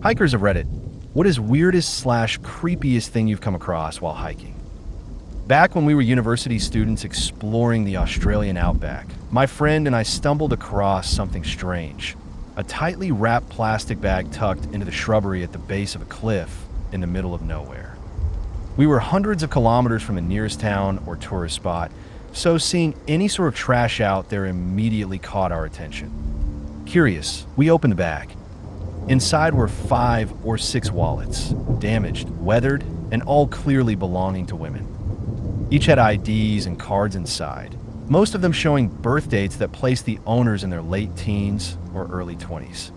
Hikers of Reddit, what is weirdest/creepiest thing you've come across while hiking? Back when we were university students exploring the Australian outback, my friend and I stumbled across something strange. A tightly wrapped plastic bag tucked into the shrubbery at the base of a cliff in the middle of nowhere. We were hundreds of kilometers from the nearest town or tourist spot, so seeing any sort of trash out there immediately caught our attention. Curious, we opened the bag. Inside were 5 or 6 wallets, damaged, weathered, and all clearly belonging to women. Each had IDs and cards inside, most of them showing birth dates that placed the owners in their late teens or early 20s.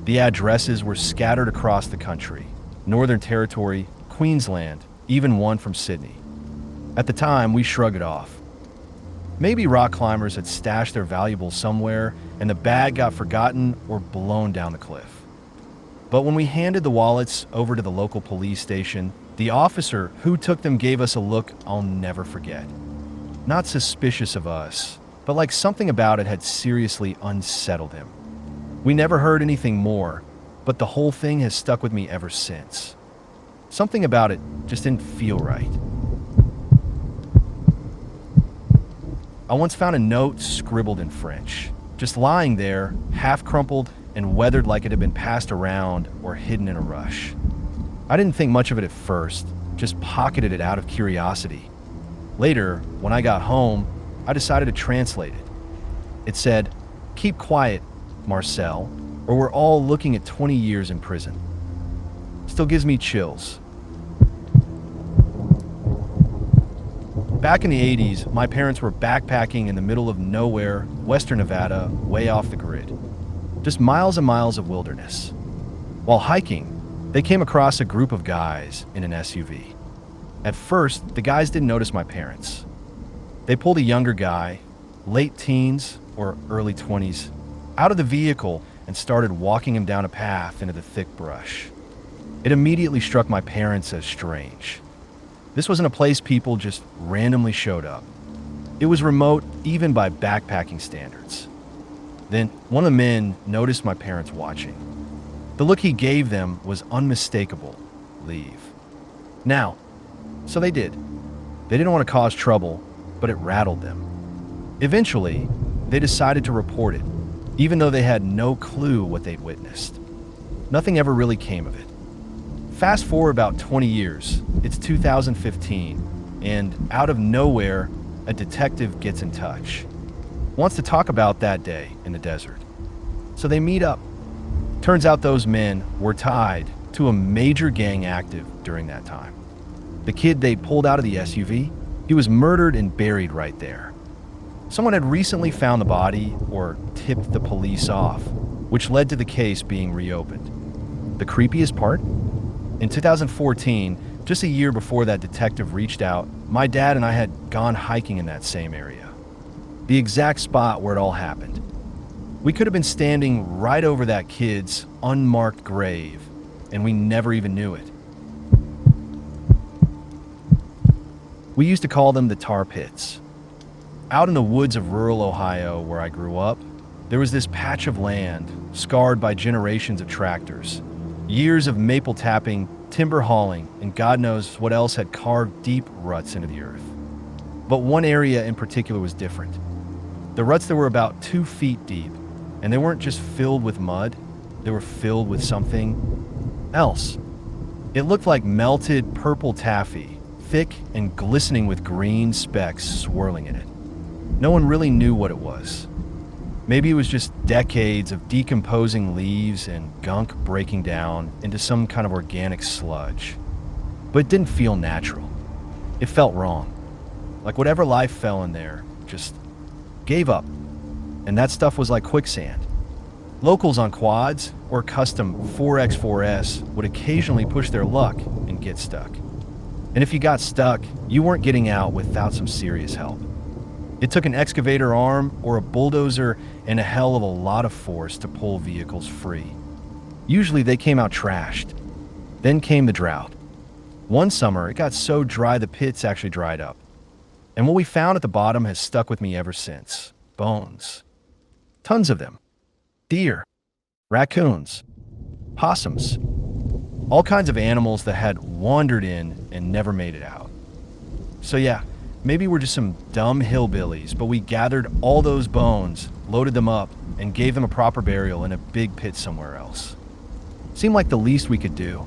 The addresses were scattered across the country: Northern Territory, Queensland, even one from Sydney. At the time, we shrugged it off. Maybe rock climbers had stashed their valuables somewhere and the bag got forgotten or blown down the cliff. But when we handed the wallets over to the local police station, the officer who took them gave us a look I'll never forget. Not suspicious of us, but like something about it had seriously unsettled him. We never heard anything more, but the whole thing has stuck with me ever since. Something about it just didn't feel right. I once found a note scribbled in French, just lying there, half crumpled and weathered like it had been passed around or hidden in a rush. I didn't think much of it at first, just pocketed it out of curiosity. Later, when I got home, I decided to translate it. It said, "Keep quiet, Marcel, or we're all looking at 20 years in prison." Still gives me chills. Back in the 80s, my parents were backpacking in the middle of nowhere, western Nevada, way off the grid. Just miles and miles of wilderness. While hiking, they came across a group of guys in an SUV. At first, the guys didn't notice my parents. They pulled a younger guy, late teens or early 20s, out of the vehicle and started walking him down a path into the thick brush. It immediately struck my parents as strange. This wasn't a place people just randomly showed up. It was remote even by backpacking standards. Then one of the men noticed my parents watching. The look he gave them was unmistakable. Leave. Now, so they did. They didn't want to cause trouble, but it rattled them. Eventually, they decided to report it, even though they had no clue what they'd witnessed. Nothing ever really came of it. Fast forward about 20 years, it's 2015, and out of nowhere, a detective gets in touch. Wants to talk about that day in the desert. So they meet up. Turns out those men were tied to a major gang active during that time. The kid they pulled out of the SUV, he was murdered and buried right there. Someone had recently found the body or tipped the police off, which led to the case being reopened. The creepiest part? In 2014, just a year before that detective reached out, my dad and I had gone hiking in that same area. The exact spot where it all happened. We could have been standing right over that kid's unmarked grave, and we never even knew it. We used to call them the tar pits. Out in the woods of rural Ohio, where I grew up, there was this patch of land scarred by generations of tractors. Years of maple tapping, timber hauling, and God knows what else had carved deep ruts into the earth. But one area in particular was different. The ruts that were about 2 feet deep, and they weren't just filled with mud, they were filled with something else. It looked like melted purple taffy, thick and glistening with green specks swirling in it. No one really knew what it was. Maybe it was just decades of decomposing leaves and gunk breaking down into some kind of organic sludge. But it didn't feel natural. It felt wrong. Like whatever life fell in there just gave up. And that stuff was like quicksand. Locals on quads or custom 4x4S would occasionally push their luck and get stuck. And if you got stuck, you weren't getting out without some serious help. It took an excavator arm or a bulldozer and a hell of a lot of force to pull vehicles free. Usually they came out trashed. Then came the drought. One summer, it got so dry the pits actually dried up. And what we found at the bottom has stuck with me ever since. Bones. Tons of them. Deer. Raccoons. Possums. All kinds of animals that had wandered in and never made it out. So yeah, maybe we're just some dumb hillbillies, but we gathered all those bones, loaded them up, and gave them a proper burial in a big pit somewhere else. Seemed like the least we could do.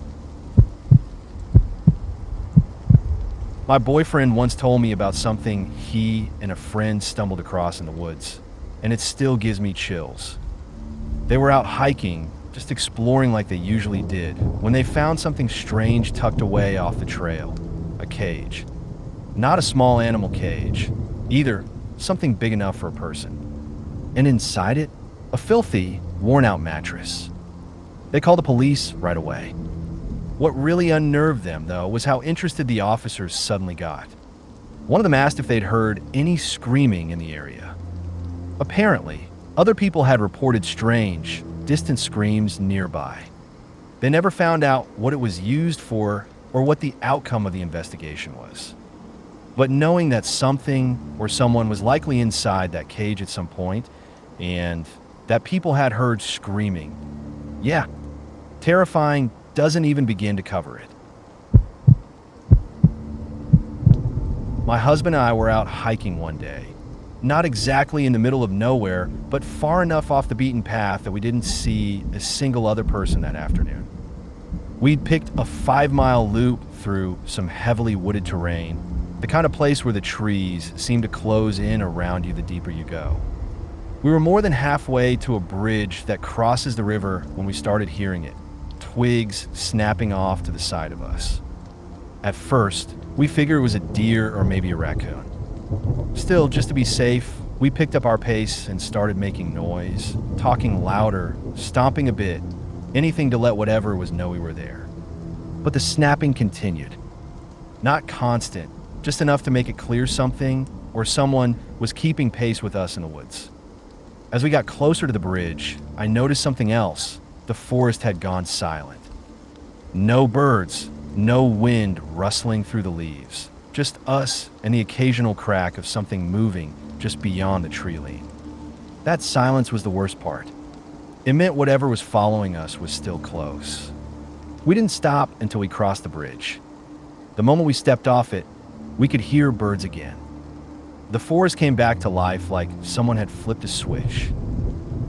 My boyfriend once told me about something he and a friend stumbled across in the woods, and it still gives me chills. They were out hiking, just exploring like they usually did, when they found something strange tucked away off the trail. A cage. Not a small animal cage, either something big enough for a person. And inside it, a filthy, worn-out mattress. They called the police right away. What really unnerved them, though, was how interested the officers suddenly got. One of them asked if they'd heard any screaming in the area. Apparently, other people had reported strange, distant screams nearby. They never found out what it was used for or what the outcome of the investigation was. But knowing that something or someone was likely inside that cage at some point, and that people had heard screaming, yeah, terrifying doesn't even begin to cover it. My husband and I were out hiking one day. Not exactly in the middle of nowhere, but far enough off the beaten path that we didn't see a single other person that afternoon. We'd picked a 5-mile loop through some heavily wooded terrain, the kind of place where the trees seem to close in around you the deeper you go. We were more than halfway to a bridge that crosses the river when we started hearing it, twigs snapping off to the side of us. At first, we figured it was a deer or maybe a raccoon. Still, just to be safe, we picked up our pace and started making noise, talking louder, stomping a bit, anything to let whatever was know we were there. But the snapping continued. Not constant, just enough to make it clear something or someone was keeping pace with us in the woods. As we got closer to the bridge, I noticed something else. The forest had gone silent. No birds, no wind rustling through the leaves. Just us and the occasional crack of something moving just beyond the tree line. That silence was the worst part. It meant whatever was following us was still close. We didn't stop until we crossed the bridge. The moment we stepped off it, we could hear birds again. The forest came back to life like someone had flipped a switch.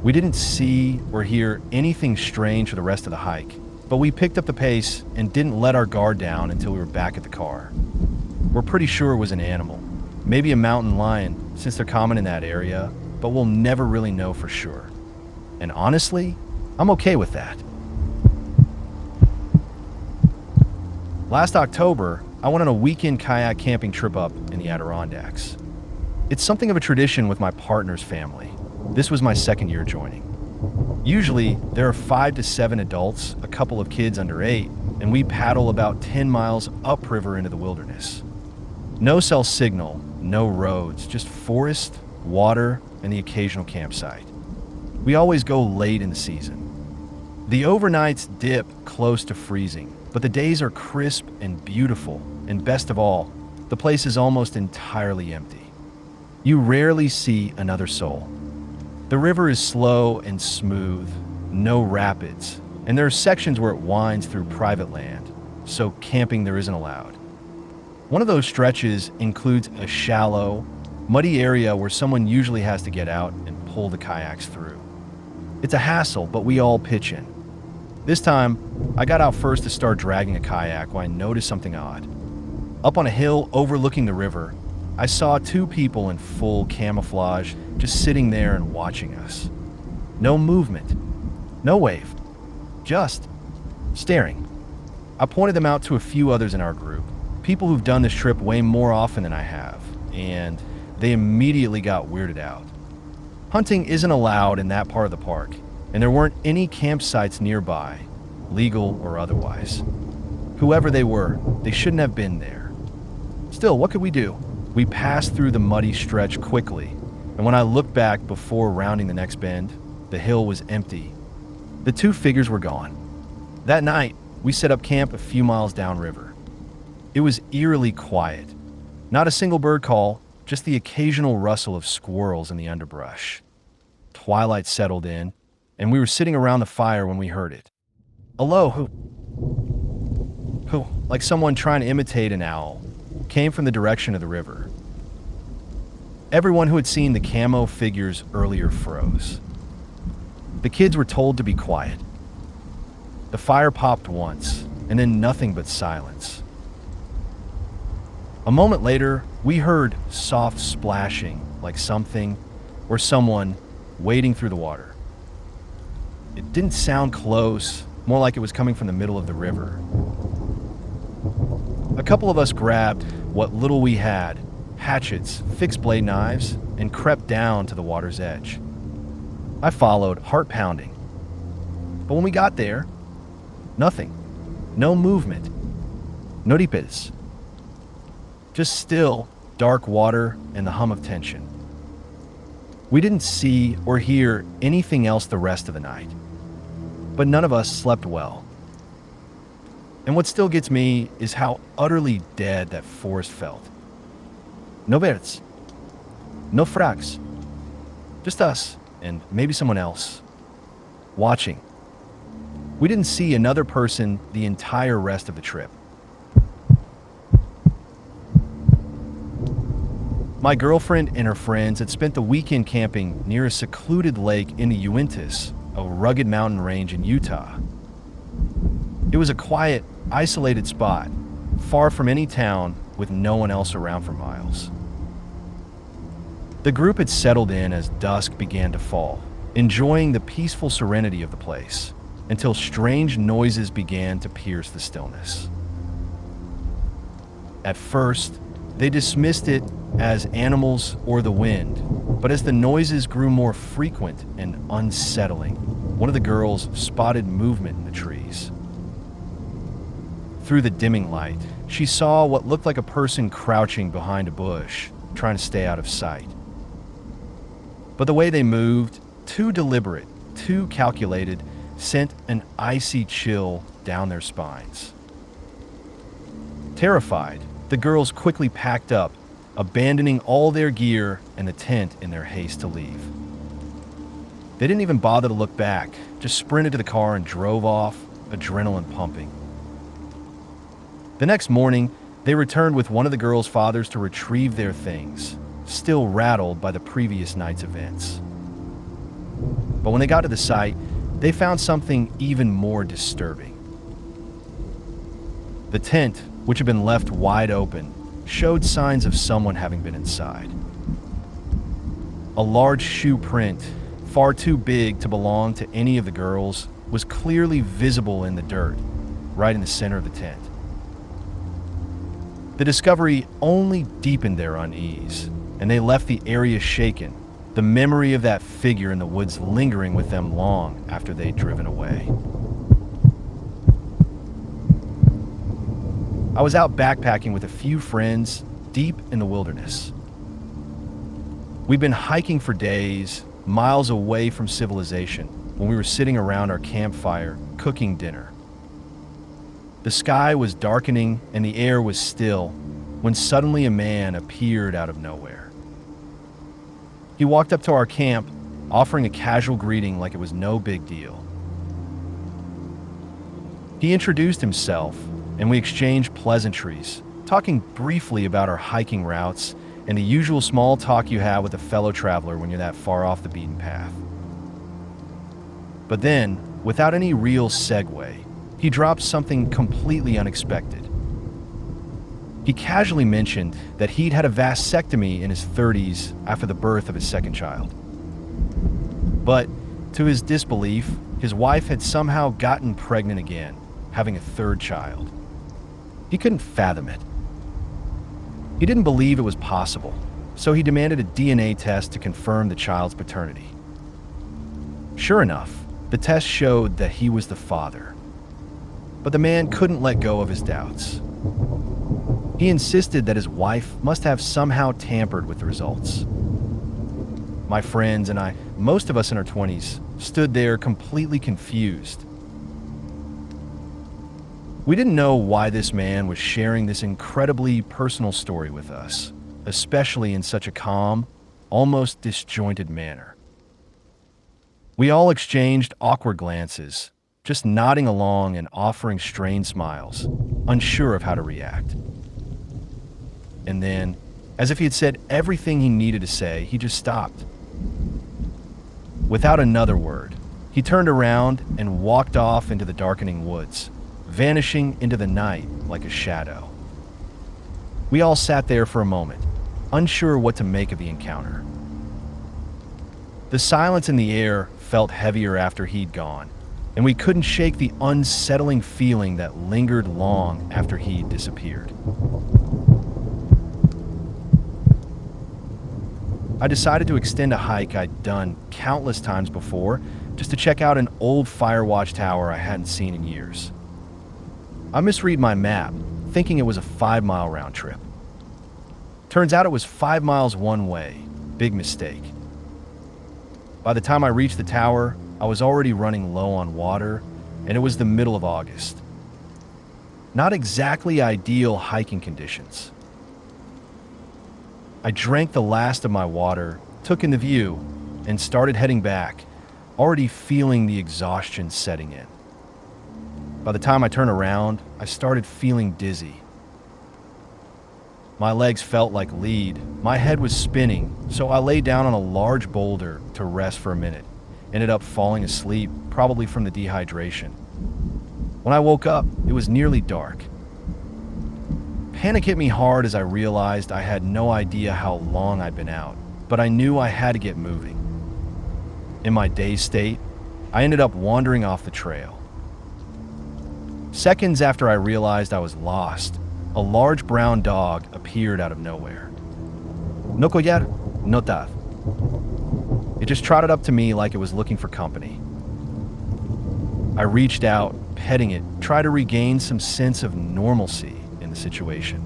We didn't see or hear anything strange for the rest of the hike, but we picked up the pace and didn't let our guard down until we were back at the car. We're pretty sure it was an animal, maybe a mountain lion, since they're common in that area, but we'll never really know for sure. And honestly, I'm okay with that. Last October, I went on a weekend kayak camping trip up in the Adirondacks. It's something of a tradition with my partner's family. This was my second year joining. Usually, there are 5 to 7 adults, a couple of kids under 8, and we paddle about 10 miles upriver into the wilderness. No cell signal, no roads, just forest, water, and the occasional campsite. We always go late in the season. The overnights dip close to freezing, but the days are crisp and beautiful, and best of all, the place is almost entirely empty. You rarely see another soul. The river is slow and smooth, no rapids, and there are sections where it winds through private land, so camping there isn't allowed. One of those stretches includes a shallow, muddy area where someone usually has to get out and pull the kayaks through. It's a hassle, but we all pitch in. This time, I got out first to start dragging a kayak when I noticed something odd. Up on a hill overlooking the river, I saw 2 people in full camouflage just sitting there and watching us. No movement, no wave, just staring. I pointed them out to a few others in our group, people who've done this trip way more often than I have, and they immediately got weirded out. Hunting isn't allowed in that part of the park, and there weren't any campsites nearby, legal or otherwise. Whoever they were, they shouldn't have been there. Still, what could we do? We passed through the muddy stretch quickly, and when I looked back before rounding the next bend, the hill was empty. The 2 figures were gone. That night, we set up camp a few miles downriver. It was eerily quiet. Not a single bird call, just the occasional rustle of squirrels in the underbrush. Twilight settled in, and we were sitting around the fire when we heard it. "Hello, who?" who, like someone trying to imitate an owl, came from the direction of the river. Everyone who had seen the camo figures earlier froze. The kids were told to be quiet. The fire popped once, and then nothing but silence. A moment later, we heard soft splashing, like something or someone wading through the water. It didn't sound close, more like it was coming from the middle of the river. A couple of us grabbed what little we had, hatchets, fixed blade knives, and crept down to the water's edge. I followed, heart pounding. But when we got there, nothing. No movement. No creepiest. Just still, dark water and the hum of tension. We didn't see or hear anything else the rest of the night. But none of us slept well. And what still gets me is how utterly dead that forest felt. No birds. No frogs. Just us and maybe someone else. Watching. We didn't see another person the entire rest of the trip. My girlfriend and her friends had spent the weekend camping near a secluded lake in the Uintas, a rugged mountain range in Utah. It was a quiet, isolated spot, far from any town with no one else around for miles. The group had settled in as dusk began to fall, enjoying the peaceful serenity of the place, until strange noises began to pierce the stillness. At first, they dismissed it as animals or the wind, but as the noises grew more frequent and unsettling, one of the girls spotted movement in the trees. Through the dimming light, she saw what looked like a person crouching behind a bush, trying to stay out of sight. But the way they moved, too deliberate, too calculated, sent an icy chill down their spines. Terrified, the girls quickly packed up, abandoning all their gear and the tent in their haste to leave. They didn't even bother to look back, just sprinted to the car and drove off, adrenaline pumping. The next morning, they returned with one of the girls' fathers to retrieve their things, still rattled by the previous night's events. But when they got to the site, they found something even more disturbing. The tent, which had been left wide open, showed signs of someone having been inside. A large shoe print, far too big to belong to any of the girls, was clearly visible in the dirt, right in the center of the tent. The discovery only deepened their unease, and they left the area shaken, the memory of that figure in the woods lingering with them long after they'd driven away. I was out backpacking with a few friends deep in the wilderness. We'd been hiking for days, miles away from civilization, when we were sitting around our campfire, cooking dinner. The sky was darkening and the air was still when suddenly a man appeared out of nowhere. He walked up to our camp, offering a casual greeting like it was no big deal. He introduced himself, and we exchanged pleasantries, talking briefly about our hiking routes and the usual small talk you have with a fellow traveler when you're that far off the beaten path. But then, without any real segue, he dropped something completely unexpected. He casually mentioned that he'd had a vasectomy in his 30s after the birth of his second child. But, to his disbelief, his wife had somehow gotten pregnant again, having a third child. He couldn't fathom it. He didn't believe it was possible, so he demanded a DNA test to confirm the child's paternity. Sure enough, the test showed that he was the father. But the man couldn't let go of his doubts. He insisted that his wife must have somehow tampered with the results. My friends and I, most of us in our 20s, stood there completely confused. We didn't know why this man was sharing this incredibly personal story with us, especially in such a calm, almost disjointed manner. We all exchanged awkward glances, just nodding along and offering strained smiles, unsure of how to react. And then, as if he had said everything he needed to say, he just stopped. Without another word, he turned around and walked off into the darkening woods, vanishing into the night like a shadow. We all sat there for a moment, unsure what to make of the encounter. The silence in the air felt heavier after he'd gone, and we couldn't shake the unsettling feeling that lingered long after he'd disappeared. I decided to extend a hike I'd done countless times before just to check out an old fire watch tower I hadn't seen in years. I misread my map, thinking it was a 5-mile round trip. Turns out it was 5 miles one way. Big mistake. By the time I reached the tower, I was already running low on water, and it was the middle of August. Not exactly ideal hiking conditions. I drank the last of my water, took in the view, and started heading back, already feeling the exhaustion setting in. By the time I turned around, I started feeling dizzy. My legs felt like lead, my head was spinning, so I lay down on a large boulder to rest for a minute. Ended up falling asleep, probably from the dehydration. When I woke up, it was nearly dark. Panic hit me hard as I realized I had no idea how long I'd been out, but I knew I had to get moving. In my dazed state, I ended up wandering off the trail. Seconds after I realized I was lost, a large brown dog appeared out of nowhere. No collar, no taz. It just trotted up to me like it was looking for company. I reached out, petting it, tried to regain some sense of normalcy in the situation.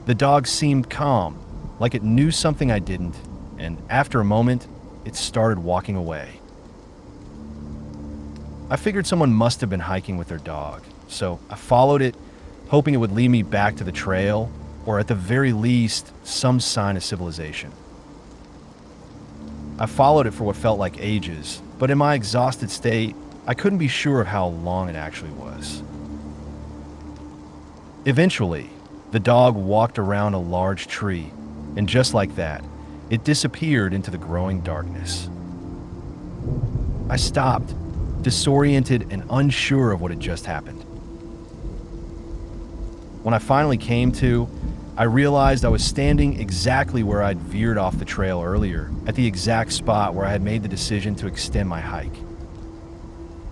The dog seemed calm, like it knew something I didn't, and after a moment, it started walking away. I figured someone must have been hiking with their dog, so I followed it, hoping it would lead me back to the trail, or at the very least, some sign of civilization. I followed it for what felt like ages, but in my exhausted state, I couldn't be sure of how long it actually was. Eventually, the dog walked around a large tree, and just like that, it disappeared into the growing darkness. I stopped, disoriented and unsure of what had just happened. When I finally came to, I realized I was standing exactly where I'd veered off the trail earlier, at the exact spot where I had made the decision to extend my hike.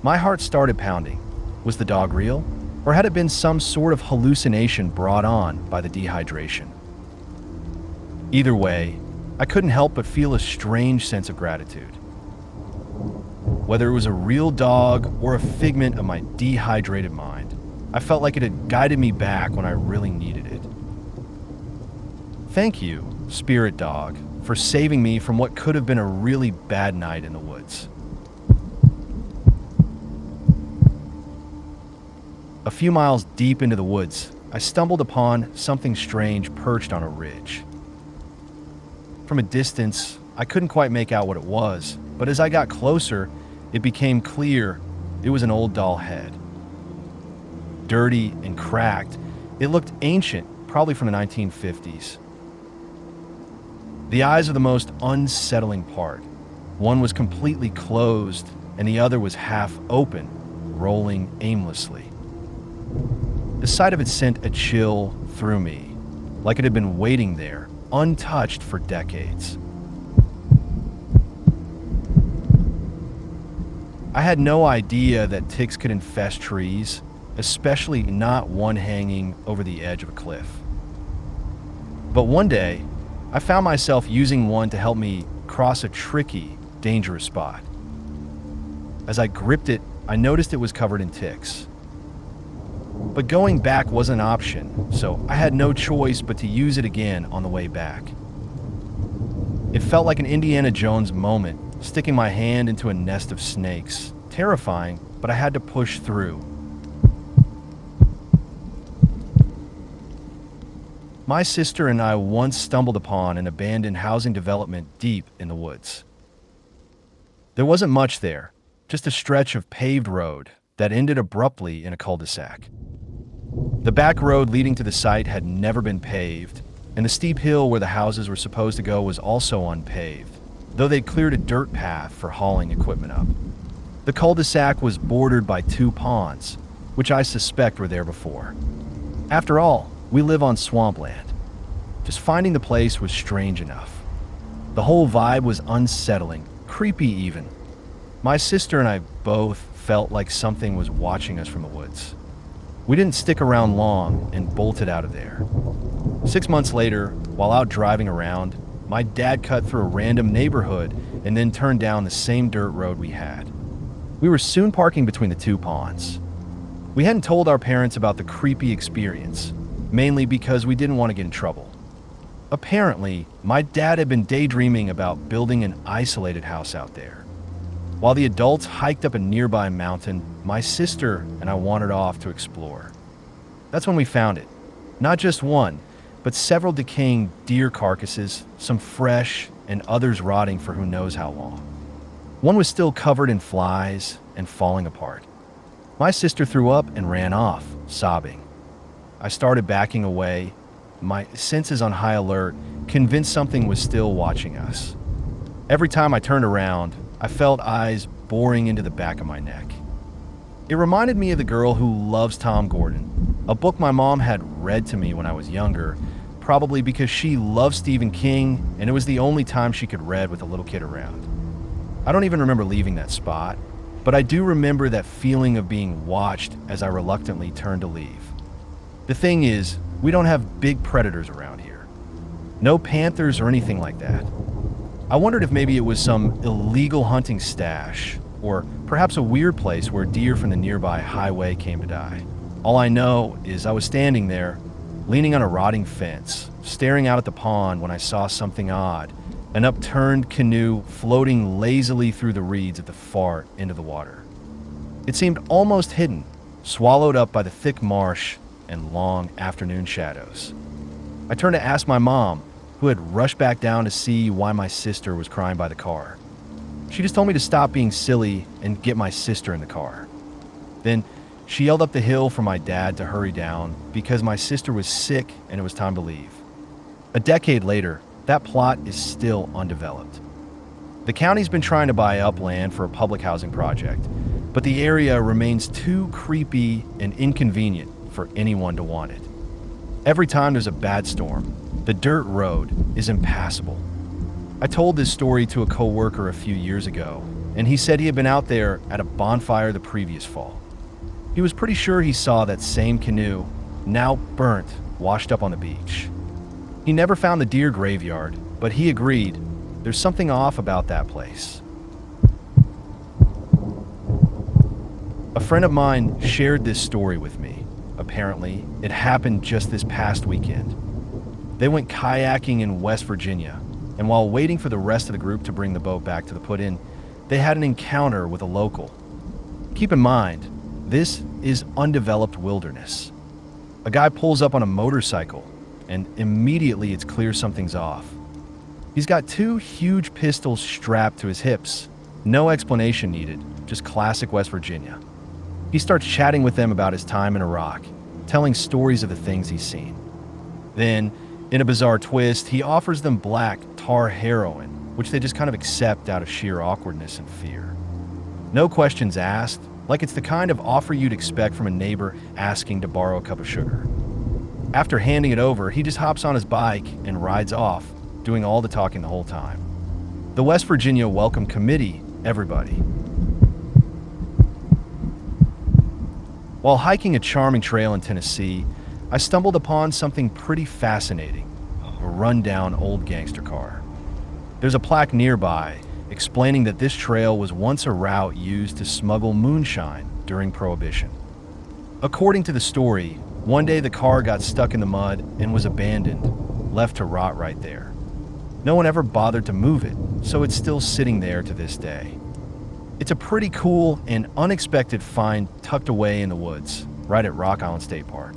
My heart started pounding. Was the dog real? Or had it been some sort of hallucination brought on by the dehydration? Either way, I couldn't help but feel a strange sense of gratitude. Whether it was a real dog or a figment of my dehydrated mind, I felt like it had guided me back when I really needed it. Thank you, spirit dog, for saving me from what could have been a really bad night in the woods. A few miles deep into the woods, I stumbled upon something strange perched on a ridge. From a distance, I couldn't quite make out what it was, but as I got closer, it became clear it was an old doll head. Dirty and cracked, it looked ancient, probably from the 1950s. The eyes are the most unsettling part. One was completely closed, and the other was half open, rolling aimlessly. The sight of it sent a chill through me, like it had been waiting there, untouched for decades. I had no idea that ticks could infest trees, especially not one hanging over the edge of a cliff. But one day, I found myself using one to help me cross a tricky, dangerous spot. As I gripped it, I noticed it was covered in ticks. But going back was an option, so I had no choice but to use it again on the way back. It felt like an Indiana Jones moment, sticking my hand into a nest of snakes. Terrifying, but I had to push through. My sister and I once stumbled upon an abandoned housing development deep in the woods. There wasn't much there, just a stretch of paved road that ended abruptly in a cul-de-sac. The back road leading to the site had never been paved, and the steep hill where the houses were supposed to go was also unpaved, though they'd cleared a dirt path for hauling equipment up. The cul-de-sac was bordered by 2 ponds, which I suspect were there before. After all, we live on swampland. Just finding the place was strange enough. The whole vibe was unsettling, creepy even. My sister and I both felt like something was watching us from the woods. We didn't stick around long and bolted out of there. 6 months later, while out driving around, my dad cut through a random neighborhood and then turned down the same dirt road we had. We were soon parking between the 2 ponds. We hadn't told our parents about the creepy experience, mainly because we didn't want to get in trouble. Apparently, my dad had been daydreaming about building an isolated house out there. While the adults hiked up a nearby mountain, my sister and I wandered off to explore. That's when we found it. Not just one, but several decaying deer carcasses, some fresh and others rotting for who knows how long. One was still covered in flies and falling apart. My sister threw up and ran off, sobbing. I started backing away, my senses on high alert, convinced something was still watching us. Every time I turned around, I felt eyes boring into the back of my neck. It reminded me of The Girl Who Loves Tom Gordon, a book my mom had read to me when I was younger, probably because she loved Stephen King and it was the only time she could read with a little kid around. I don't even remember leaving that spot, but I do remember that feeling of being watched as I reluctantly turned to leave. The thing is, we don't have big predators around here. No panthers or anything like that. I wondered if maybe it was some illegal hunting stash, or perhaps a weird place where deer from the nearby highway came to die. All I know is I was standing there, leaning on a rotting fence, staring out at the pond when I saw something odd, an upturned canoe floating lazily through the reeds at the far end of the water. It seemed almost hidden, swallowed up by the thick marsh and long afternoon shadows. I turned to ask my mom, who had rushed back down to see why my sister was crying by the car. She just told me to stop being silly and get my sister in the car. Then she yelled up the hill for my dad to hurry down because my sister was sick and it was time to leave. A decade later, that plot is still undeveloped. The county's been trying to buy up land for a public housing project, but the area remains too creepy and inconvenient for anyone to want it. Every time there's a bad storm, the dirt road is impassable. I told this story to a coworker a few years ago, and he said he had been out there at a bonfire the previous fall. He was pretty sure he saw that same canoe, now burnt, washed up on the beach. He never found the deer graveyard, but he agreed there's something off about that place. A friend of mine shared this story with me. Apparently, it happened just this past weekend. They went kayaking in West Virginia, and while waiting for the rest of the group to bring the boat back to the put-in, they had an encounter with a local. Keep in mind, this is undeveloped wilderness. A guy pulls up on a motorcycle, and immediately it's clear something's off. He's got 2 huge pistols strapped to his hips. No explanation needed, just classic West Virginia. He starts chatting with them about his time in Iraq, telling stories of the things he's seen. Then, in a bizarre twist, he offers them black tar heroin, which they just kind of accept out of sheer awkwardness and fear. No questions asked, like it's the kind of offer you'd expect from a neighbor asking to borrow a cup of sugar. After handing it over, he just hops on his bike and rides off, doing all the talking the whole time. The West Virginia Welcome Committee, everybody. While hiking a charming trail in Tennessee, I stumbled upon something pretty fascinating, a rundown old gangster car. There's a plaque nearby explaining that this trail was once a route used to smuggle moonshine during Prohibition. According to the story, one day the car got stuck in the mud and was abandoned, left to rot right there. No one ever bothered to move it, so it's still sitting there to this day. It's a pretty cool and unexpected find tucked away in the woods, right at Rock Island State Park.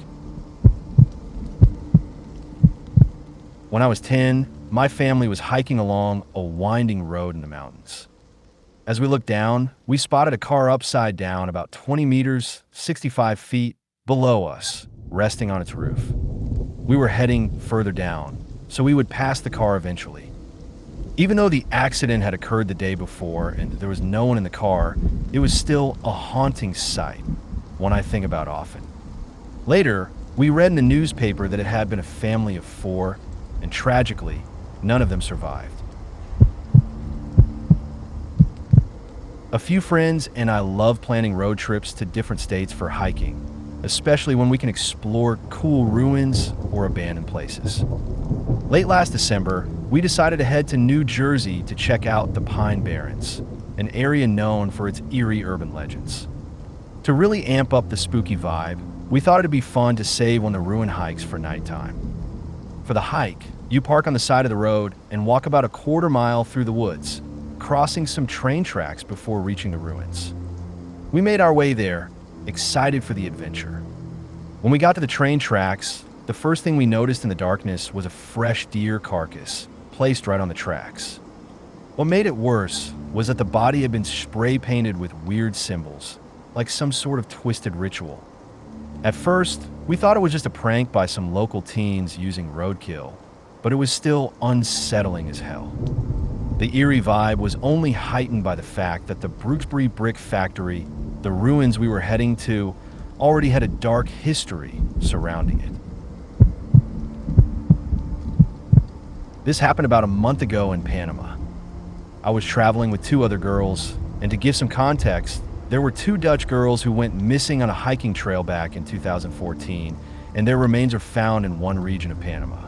When I was 10, my family was hiking along a winding road in the mountains. As we looked down, we spotted a car upside down about 20 meters, 65 feet below us, resting on its roof. We were heading further down, so we would pass the car eventually. Even though the accident had occurred the day before and there was no one in the car, it was still a haunting sight, one I think about often. Later, we read in the newspaper that it had been a family of 4, and tragically, none of them survived. A few friends and I love planning road trips to different states for hiking, especially when we can explore cool ruins or abandoned places. Late last December, we decided to head to New Jersey to check out the Pine Barrens, an area known for its eerie urban legends. To really amp up the spooky vibe, we thought it'd be fun to save on the ruin hikes for nighttime. For the hike, you park on the side of the road and walk about a quarter mile through the woods, crossing some train tracks before reaching the ruins. We made our way there, excited for the adventure. When we got to the train tracks, the first thing we noticed in the darkness was a fresh deer carcass placed right on the tracks. What made it worse was that the body had been spray painted with weird symbols, like some sort of twisted ritual. At first, we thought it was just a prank by some local teens using roadkill, but it was still unsettling as hell. The eerie vibe was only heightened by the fact that the Brooksbury Brick Factory, the ruins we were heading to, already had a dark history surrounding it. This happened about a month ago in Panama. I was traveling with 2 other girls, and to give some context, there were 2 Dutch girls who went missing on a hiking trail back in 2014, and their remains are found in one region of Panama.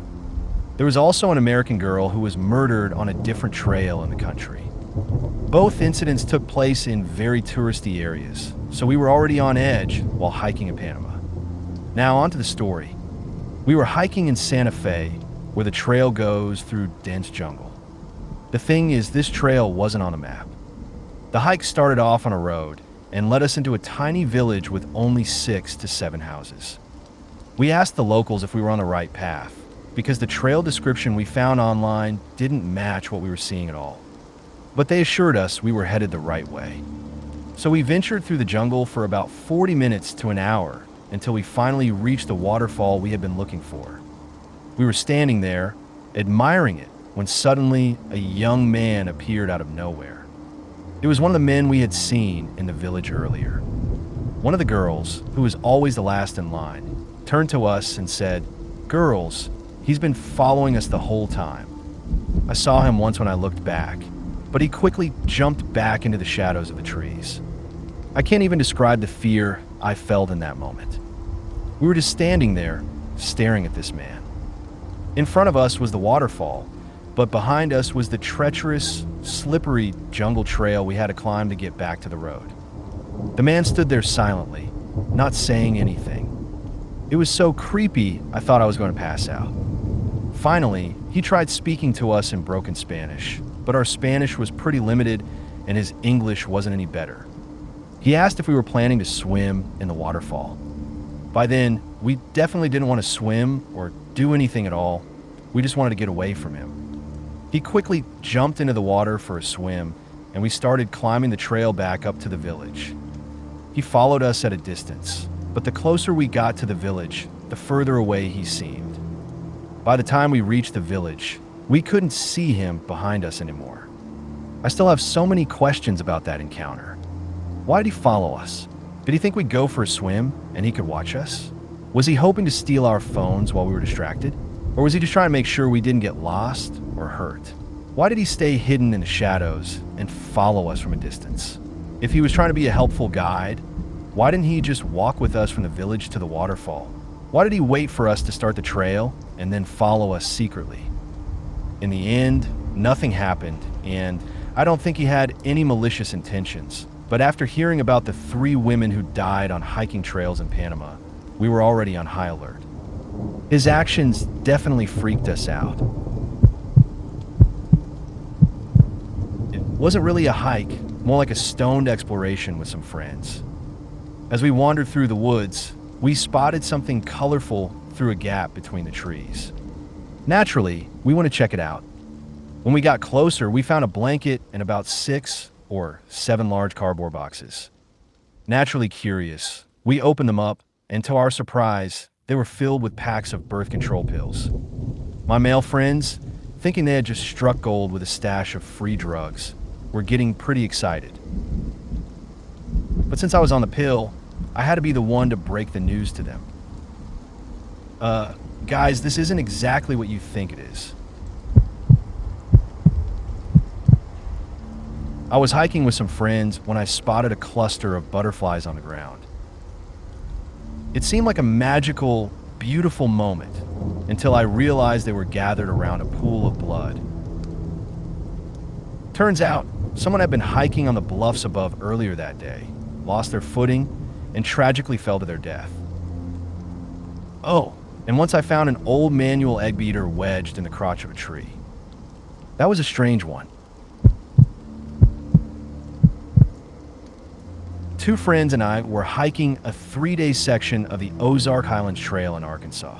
There was also an American girl who was murdered on a different trail in the country. Both incidents took place in very touristy areas, so we were already on edge while hiking in Panama. Now on to the story. We were hiking in Santa Fe, where the trail goes through dense jungle. The thing is, this trail wasn't on a map. The hike started off on a road and led us into a tiny village with only 6 to 7 houses. We asked the locals if we were on the right path, because the trail description we found online didn't match what we were seeing at all. But they assured us we were headed the right way. So we ventured through the jungle for about 40 minutes to an hour until we finally reached the waterfall we had been looking for. We were standing there, admiring it, when suddenly a young man appeared out of nowhere. It was one of the men we had seen in the village earlier. One of the girls, who was always the last in line, turned to us and said, "Girls, he's been following us the whole time." I saw him once when I looked back, but he quickly jumped back into the shadows of the trees. I can't even describe the fear I felt in that moment. We were just standing there, staring at this man. In front of us was the waterfall, but behind us was the treacherous, slippery jungle trail we had to climb to get back to the road. The man stood there silently, not saying anything. It was so creepy, I thought I was going to pass out. Finally, he tried speaking to us in broken Spanish, but our Spanish was pretty limited and his English wasn't any better. He asked if we were planning to swim in the waterfall. By then, we definitely didn't want to swim or do anything at all. We just wanted to get away from him. He quickly jumped into the water for a swim, and we started climbing the trail back up to the village. He followed us at a distance, but the closer we got to the village, the further away he seemed. By the time we reached the village, we couldn't see him behind us anymore. I still have so many questions about that encounter. Why did he follow us? Did he think we'd go for a swim and he could watch us? Was he hoping to steal our phones while we were distracted? Or was he just trying to make sure we didn't get lost or hurt? Why did he stay hidden in the shadows and follow us from a distance? If he was trying to be a helpful guide, why didn't he just walk with us from the village to the waterfall? Why did he wait for us to start the trail and then follow us secretly? In the end, nothing happened, and I don't think he had any malicious intentions. But after hearing about the 3 women who died on hiking trails in Panama, we were already on high alert. His actions definitely freaked us out. It wasn't really a hike, more like a stoned exploration with some friends. As we wandered through the woods, we spotted something colorful through a gap between the trees. Naturally, we want to check it out. When we got closer, we found a blanket and about 6 or 7 large cardboard boxes. Naturally curious, we opened them up, and to our surprise, they were filled with packs of birth control pills. My male friends, thinking they had just struck gold with a stash of free drugs, were getting pretty excited. But since I was on the pill, I had to be the one to break the news to them. Guys, this isn't exactly what you think it is. I was hiking with some friends when I spotted a cluster of butterflies on the ground. It seemed like a magical, beautiful moment until I realized they were gathered around a pool of blood. Turns out, someone had been hiking on the bluffs above earlier that day, lost their footing, and tragically fell to their death. Oh, and once I found an old manual egg beater wedged in the crotch of a tree. That was a strange one. Two friends and I were hiking a 3-day section of the Ozark Highlands Trail in Arkansas.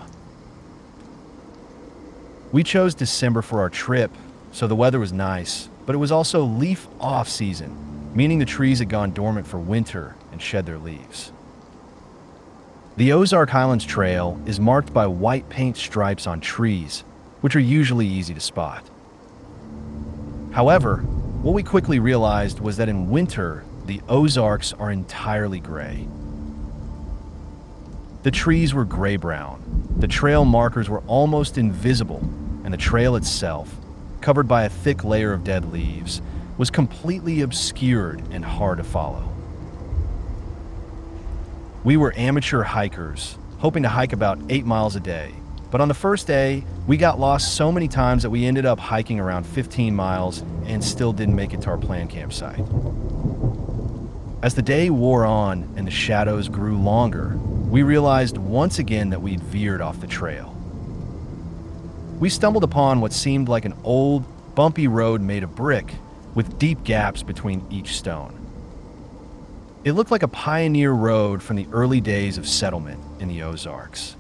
We chose December for our trip, so the weather was nice, but it was also leaf-off season, meaning the trees had gone dormant for winter and shed their leaves. The Ozark Highlands Trail is marked by white paint stripes on trees, which are usually easy to spot. However, what we quickly realized was that in winter, the Ozarks are entirely gray. The trees were gray-brown, the trail markers were almost invisible, and the trail itself, covered by a thick layer of dead leaves, was completely obscured and hard to follow. We were amateur hikers, hoping to hike about 8 miles a day, but on the first day, we got lost so many times that we ended up hiking around 15 miles and still didn't make it to our planned campsite. As the day wore on and the shadows grew longer, we realized once again that we'd veered off the trail. We stumbled upon what seemed like an old, bumpy road made of brick, with deep gaps between each stone. It looked like a pioneer road from the early days of settlement in the Ozarks.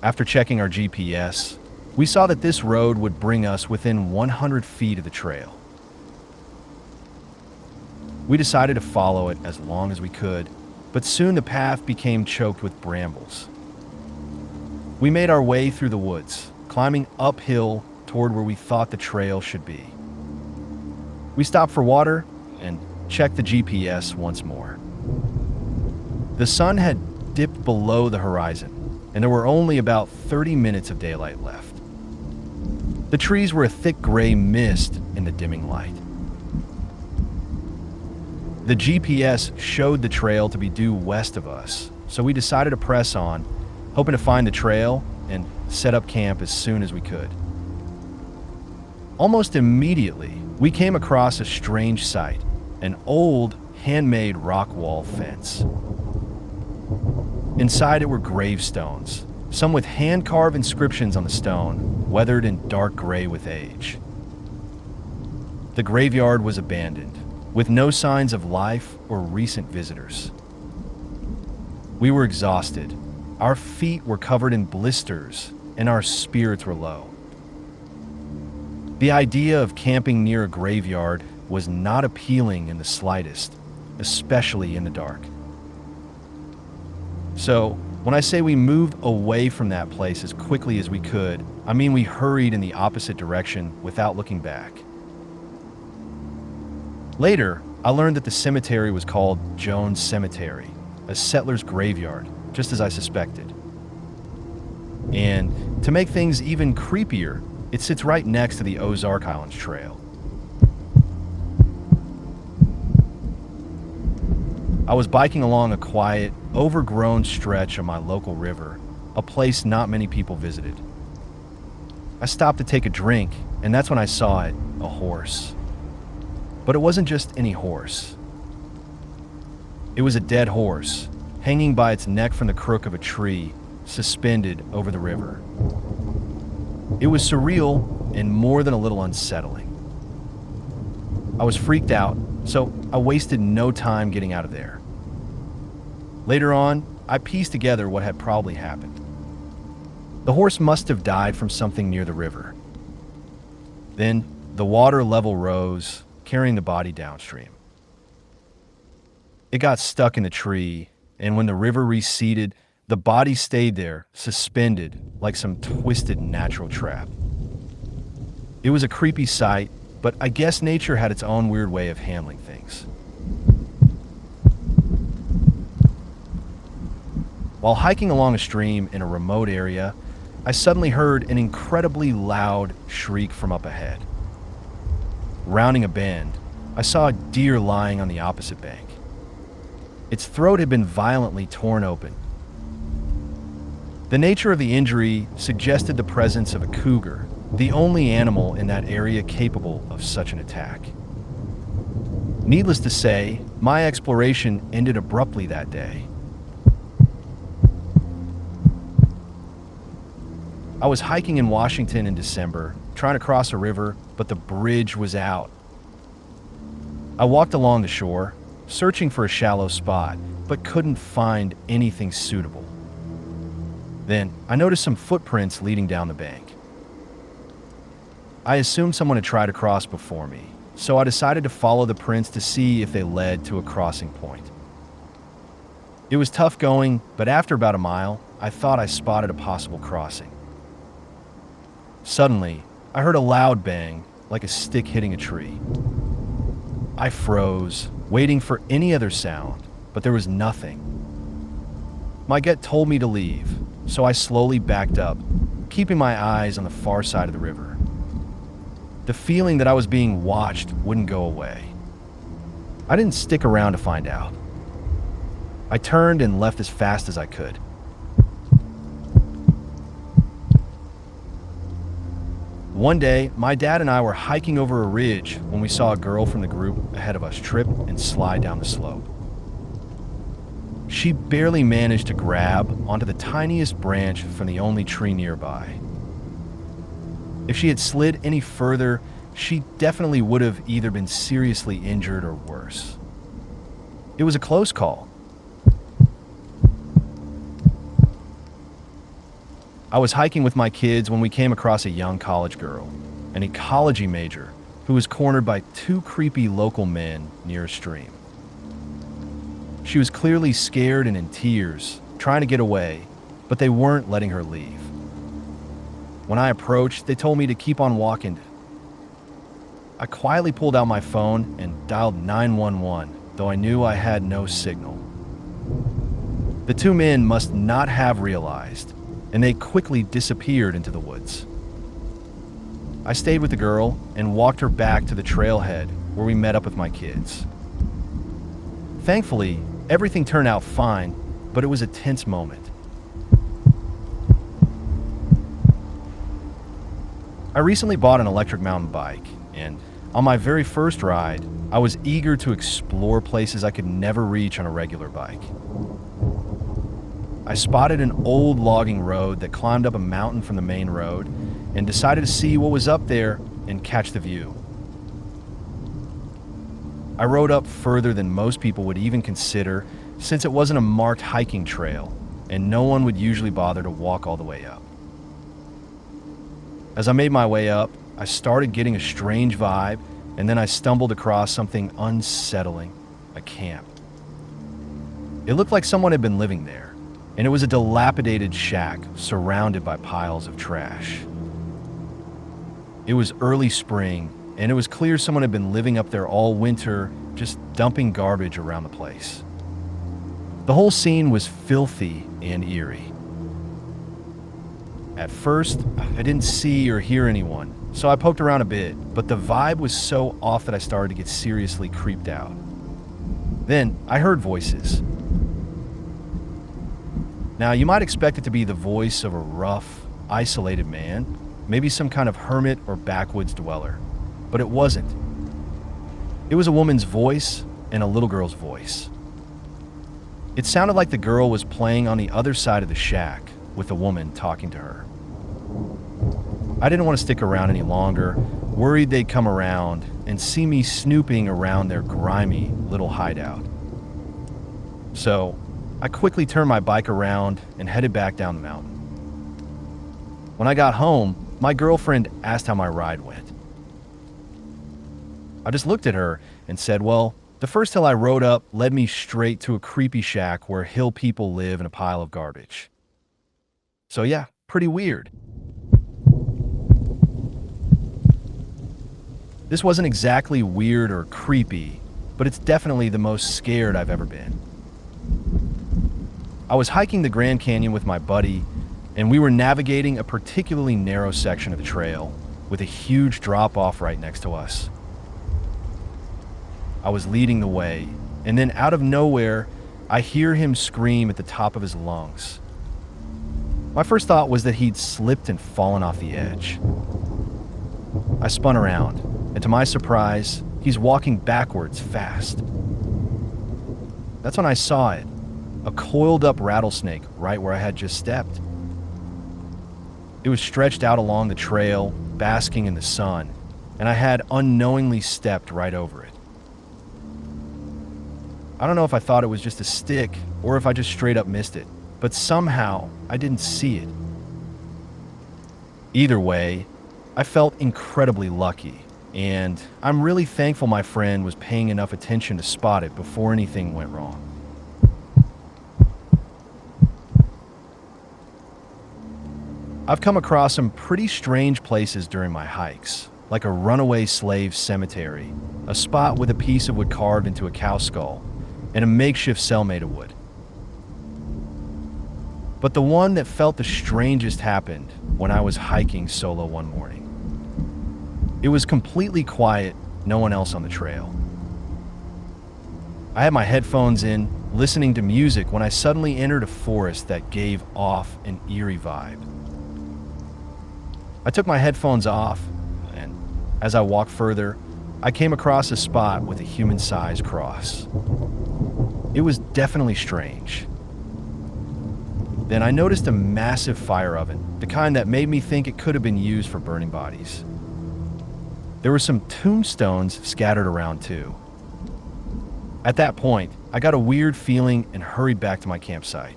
After checking our GPS, we saw that this road would bring us within 100 feet of the trail. We decided to follow it as long as we could, but soon the path became choked with brambles. We made our way through the woods, climbing uphill toward where we thought the trail should be. We stopped for water and checked the GPS once more. The sun had dipped below the horizon, and there were only about 30 minutes of daylight left. The trees were a thick gray mist in the dimming light. The GPS showed the trail to be due west of us, so we decided to press on, hoping to find the trail and set up camp as soon as we could. Almost immediately, we came across a strange sight, an old, handmade rock wall fence. Inside it were gravestones, some with hand-carved inscriptions on the stone, weathered and dark gray with age. The graveyard was abandoned, with no signs of life or recent visitors. We were exhausted, our feet were covered in blisters, and our spirits were low. The idea of camping near a graveyard was not appealing in the slightest, especially in the dark. So, when I say we moved away from that place as quickly as we could, I mean we hurried in the opposite direction without looking back. Later, I learned that the cemetery was called Jones Cemetery, a settler's graveyard, just as I suspected. And to make things even creepier, it sits right next to the Ozark Highlands Trail. I was biking along a quiet, overgrown stretch of my local river, a place not many people visited. I stopped to take a drink, and that's when I saw it, a horse. But it wasn't just any horse. It was a dead horse, hanging by its neck from the crook of a tree, suspended over the river. It was surreal and more than a little unsettling. I was freaked out, so I wasted no time getting out of there. Later on, I pieced together what had probably happened. The horse must have died from something near the river. Then, the water level rose, carrying the body downstream. It got stuck in the tree, and when the river receded, the body stayed there, suspended like some twisted natural trap. It was a creepy sight, but I guess nature had its own weird way of handling things. While hiking along a stream in a remote area, I suddenly heard an incredibly loud shriek from up ahead. Rounding a bend, I saw a deer lying on the opposite bank. Its throat had been violently torn open. The nature of the injury suggested the presence of a cougar, the only animal in that area capable of such an attack. Needless to say, my exploration ended abruptly that day. I was hiking in Washington in December, trying to cross a river, but the bridge was out. I walked along the shore, searching for a shallow spot, but couldn't find anything suitable. Then, I noticed some footprints leading down the bank. I assumed someone had tried to cross before me, so I decided to follow the prints to see if they led to a crossing point. It was tough going, but after about a mile, I thought I spotted a possible crossing. Suddenly, I heard a loud bang, like a stick hitting a tree. I froze, waiting for any other sound, but there was nothing. My gut told me to leave, so I slowly backed up, keeping my eyes on the far side of the river. The feeling that I was being watched wouldn't go away. I didn't stick around to find out. I turned and left as fast as I could. One day, my dad and I were hiking over a ridge when we saw a girl from the group ahead of us trip and slide down the slope. She barely managed to grab onto the tiniest branch from the only tree nearby. If she had slid any further, she definitely would have either been seriously injured or worse. It was a close call. I was hiking with my kids when we came across a young college girl, an ecology major, who was cornered by two creepy local men near a stream. She was clearly scared and in tears, trying to get away, but they weren't letting her leave. When I approached, they told me to keep on walking. I quietly pulled out my phone and dialed 911, though I knew I had no signal. The two men must not have realized, and they quickly disappeared into the woods. I stayed with the girl and walked her back to the trailhead where we met up with my kids. Thankfully, everything turned out fine, but it was a tense moment. I recently bought an electric mountain bike, and on my very first ride, I was eager to explore places I could never reach on a regular bike. I spotted an old logging road that climbed up a mountain from the main road and decided to see what was up there and catch the view. I rode up further than most people would even consider, since it wasn't a marked hiking trail and no one would usually bother to walk all the way up. As I made my way up, I started getting a strange vibe, and then I stumbled across something unsettling, a camp. It looked like someone had been living there, and it was a dilapidated shack surrounded by piles of trash. It was early spring, and it was clear someone had been living up there all winter, just dumping garbage around the place. The whole scene was filthy and eerie. At first, I didn't see or hear anyone, so I poked around a bit, but the vibe was so off that I started to get seriously creeped out. Then, I heard voices. Now, you might expect it to be the voice of a rough, isolated man, maybe some kind of hermit or backwoods dweller, but it wasn't. It was a woman's voice and a little girl's voice. It sounded like the girl was playing on the other side of the shack with the woman talking to her. I didn't want to stick around any longer, worried they'd come around and see me snooping around their grimy little hideout. So, I quickly turned my bike around and headed back down the mountain. When I got home, my girlfriend asked how my ride went. I just looked at her and said, well, the first hill I rode up led me straight to a creepy shack where hill people live in a pile of garbage. So yeah, pretty weird. This wasn't exactly weird or creepy, but it's definitely the most scared I've ever been. I was hiking the Grand Canyon with my buddy, and we were navigating a particularly narrow section of the trail with a huge drop-off right next to us. I was leading the way, and then out of nowhere, I hear him scream at the top of his lungs. My first thought was that he'd slipped and fallen off the edge. I spun around, and to my surprise, he's walking backwards fast. That's when I saw it, a coiled up rattlesnake right where I had just stepped. It was stretched out along the trail, basking in the sun, and I had unknowingly stepped right over it. I don't know if I thought it was just a stick or if I just straight up missed it, but somehow I didn't see it. Either way, I felt incredibly lucky, and I'm really thankful my friend was paying enough attention to spot it before anything went wrong. I've come across some pretty strange places during my hikes, like a runaway slave cemetery, a spot with a piece of wood carved into a cow skull, and a makeshift cell made of wood. But the one that felt the strangest happened when I was hiking solo one morning. It was completely quiet, no one else on the trail. I had my headphones in, listening to music, when I suddenly entered a forest that gave off an eerie vibe. I took my headphones off, and as I walked further, I came across a spot with a human-sized cross. It was definitely strange. Then I noticed a massive fire oven, the kind that made me think it could have been used for burning bodies. There were some tombstones scattered around too. At that point, I got a weird feeling and hurried back to my campsite.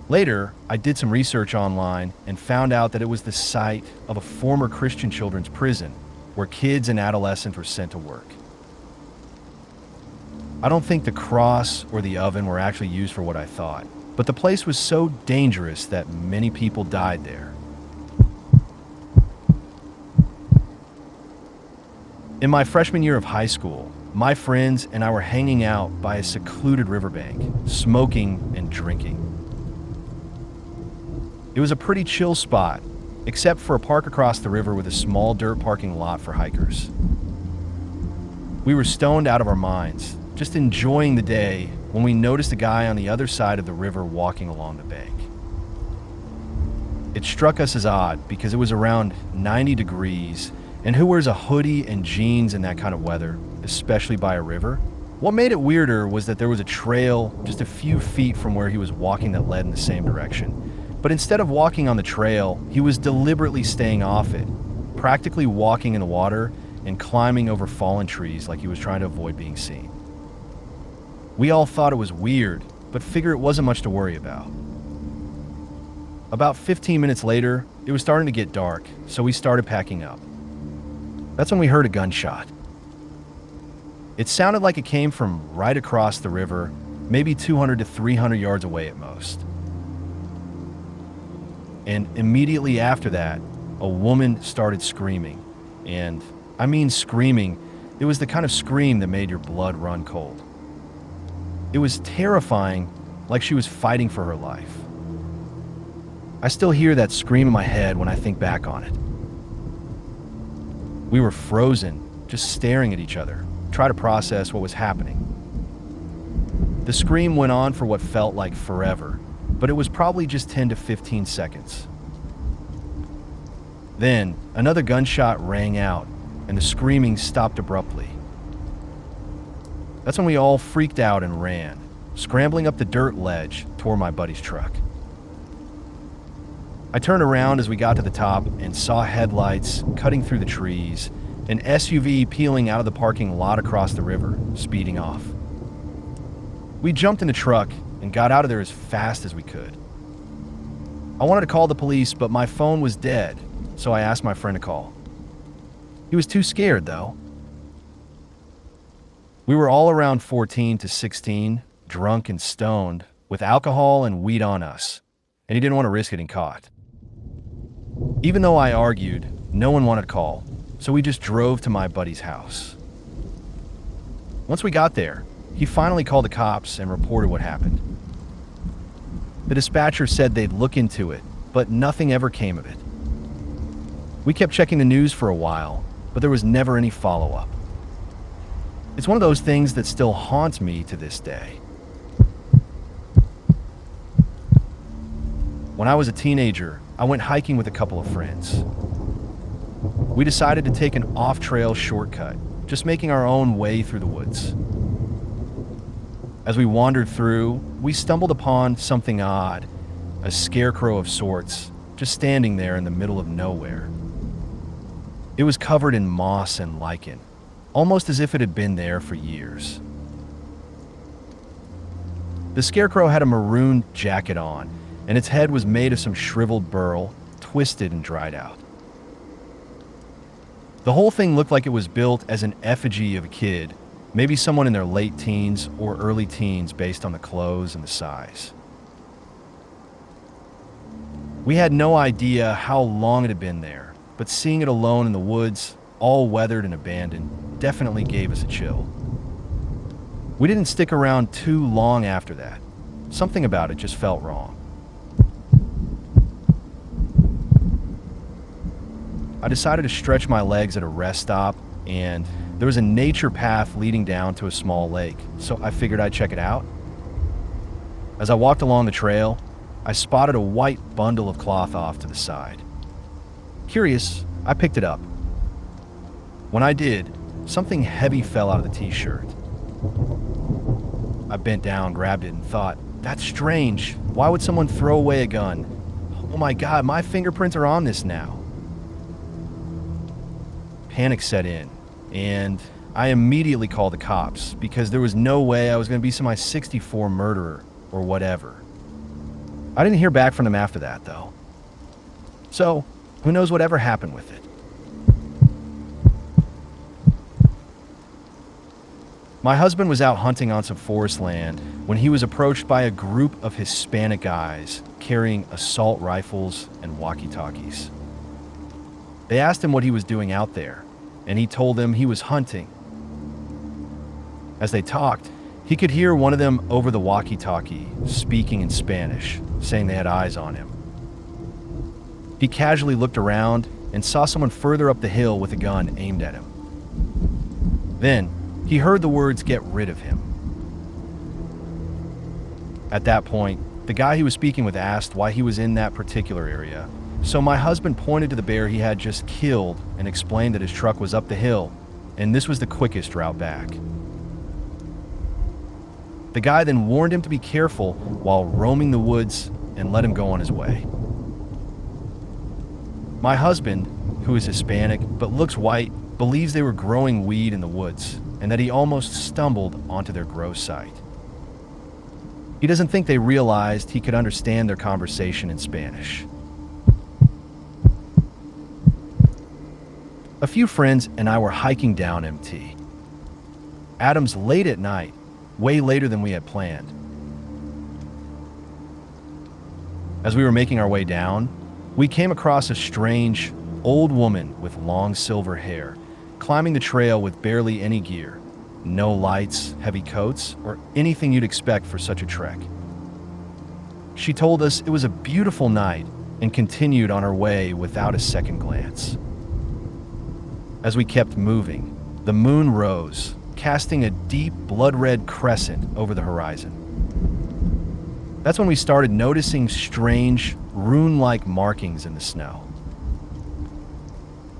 Later, I did some research online and found out that it was the site of a former Christian children's prison where kids and adolescents were sent to work. I don't think the cross or the oven were actually used for what I thought, but the place was so dangerous that many people died there. In my freshman year of high school, my friends and I were hanging out by a secluded riverbank, smoking and drinking. It was a pretty chill spot, except for a park across the river with a small dirt parking lot for hikers. We were stoned out of our minds, just enjoying the day, when we noticed a guy on the other side of the river walking along the bank. It struck us as odd because it was around 90 degrees, and who wears a hoodie and jeans in that kind of weather, especially by a river? What made it weirder was that there was a trail just a few feet from where he was walking that led in the same direction. But instead of walking on the trail, he was deliberately staying off it, practically walking in the water and climbing over fallen trees like he was trying to avoid being seen. We all thought it was weird, but figured it wasn't much to worry about. About 15 minutes later, it was starting to get dark, so we started packing up. That's when we heard a gunshot. It sounded like it came from right across the river, maybe 200 to 300 yards away at most. And immediately after that, a woman started screaming. And I mean screaming, it was the kind of scream that made your blood run cold. It was terrifying, like she was fighting for her life. I still hear that scream in my head when I think back on it. We were frozen, just staring at each other, trying to process what was happening. The scream went on for what felt like forever, but it was probably just 10 to 15 seconds. Then, another gunshot rang out, and the screaming stopped abruptly. That's when we all freaked out and ran, scrambling up the dirt ledge toward my buddy's truck. I turned around as we got to the top and saw headlights cutting through the trees, an SUV peeling out of the parking lot across the river, speeding off. We jumped in the truck and got out of there as fast as we could. I wanted to call the police, but my phone was dead, so I asked my friend to call. He was too scared, though. We were all around 14 to 16, drunk and stoned, with alcohol and weed on us, and he didn't want to risk getting caught. Even though I argued, no one wanted to call, so we just drove to my buddy's house. Once we got there, he finally called the cops and reported what happened. The dispatcher said they'd look into it, but nothing ever came of it. We kept checking the news for a while, but there was never any follow-up. It's one of those things that still haunts me to this day. When I was a teenager, I went hiking with a couple of friends. We decided to take an off-trail shortcut, just making our own way through the woods. As we wandered through, we stumbled upon something odd, a scarecrow of sorts, just standing there in the middle of nowhere. It was covered in moss and lichen, almost as if it had been there for years. The scarecrow had a maroon jacket on, and its head was made of some shriveled burl, twisted and dried out. The whole thing looked like it was built as an effigy of a kid, maybe someone in their late teens or early teens based on the clothes and the size. We had no idea how long it had been there, but seeing it alone in the woods, all weathered and abandoned, definitely gave us a chill. We didn't stick around too long after that. Something about it just felt wrong. I decided to stretch my legs at a rest stop, and there was a nature path leading down to a small lake, so I figured I'd check it out. As I walked along the trail, I spotted a white bundle of cloth off to the side. Curious, I picked it up. When I did, something heavy fell out of the t-shirt. I bent down, grabbed it, and thought, that's strange. Why would someone throw away a gun? Oh my God, my fingerprints are on this now. Panic set in, and I immediately called the cops because there was no way I was going to be some 64 murderer or whatever. I didn't hear back from them after that, though. So, who knows whatever happened with it. My husband was out hunting on some forest land when he was approached by a group of Hispanic guys carrying assault rifles and walkie-talkies. They asked him what he was doing out there, and he told them he was hunting. As they talked, he could hear one of them over the walkie-talkie speaking in Spanish, saying they had eyes on him. He casually looked around and saw someone further up the hill with a gun aimed at him. Then, he heard the words, "Get rid of him." At that point, the guy he was speaking with asked why he was in that particular area, so my husband pointed to the bear he had just killed and explained that his truck was up the hill, and this was the quickest route back. The guy then warned him to be careful while roaming the woods and let him go on his way. My husband, who is Hispanic but looks white, believes they were growing weed in the woods and that he almost stumbled onto their grow site. He doesn't think they realized he could understand their conversation in Spanish. A few friends and I were hiking down MT. Adam's late at night, way later than we had planned. As we were making our way down, we came across a strange, old woman with long silver hair, climbing the trail with barely any gear, no lights, heavy coats, or anything you'd expect for such a trek. She told us it was a beautiful night and continued on her way without a second glance. As we kept moving, the moon rose, casting a deep blood-red crescent over the horizon. That's when we started noticing strange, rune-like markings in the snow.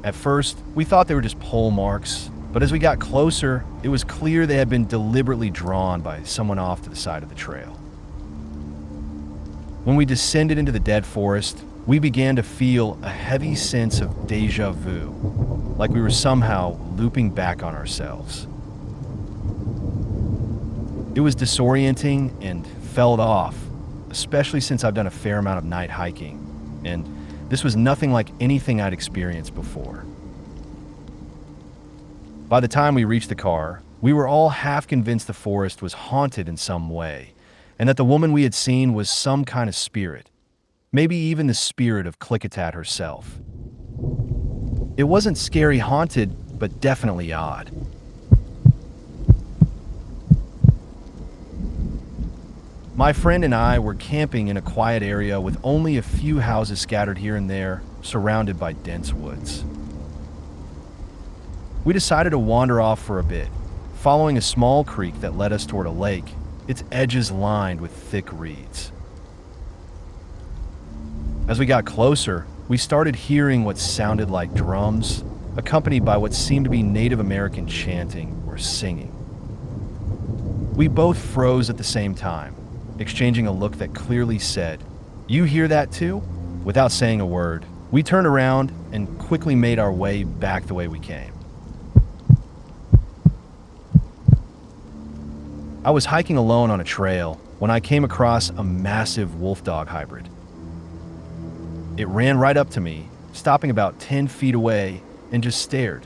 At first, we thought they were just pole marks, but as we got closer, it was clear they had been deliberately drawn by someone off to the side of the trail. When we descended into the dead forest, we began to feel a heavy sense of déjà vu, like we were somehow looping back on ourselves. It was disorienting and felt off, especially since I've done a fair amount of night hiking, and this was nothing like anything I'd experienced before. By the time we reached the car, we were all half convinced the forest was haunted in some way, and that the woman we had seen was some kind of spirit, maybe even the spirit of Klickitat herself. It wasn't scary haunted, but definitely odd. My friend and I were camping in a quiet area with only a few houses scattered here and there, surrounded by dense woods. We decided to wander off for a bit, following a small creek that led us toward a lake, its edges lined with thick reeds. As we got closer, we started hearing what sounded like drums, accompanied by what seemed to be Native American chanting or singing. We both froze at the same time, exchanging a look that clearly said, "You hear that too?" Without saying a word, we turned around and quickly made our way back the way we came. I was hiking alone on a trail when I came across a massive wolf-dog hybrid. It ran right up to me, stopping about 10 feet away, and just stared.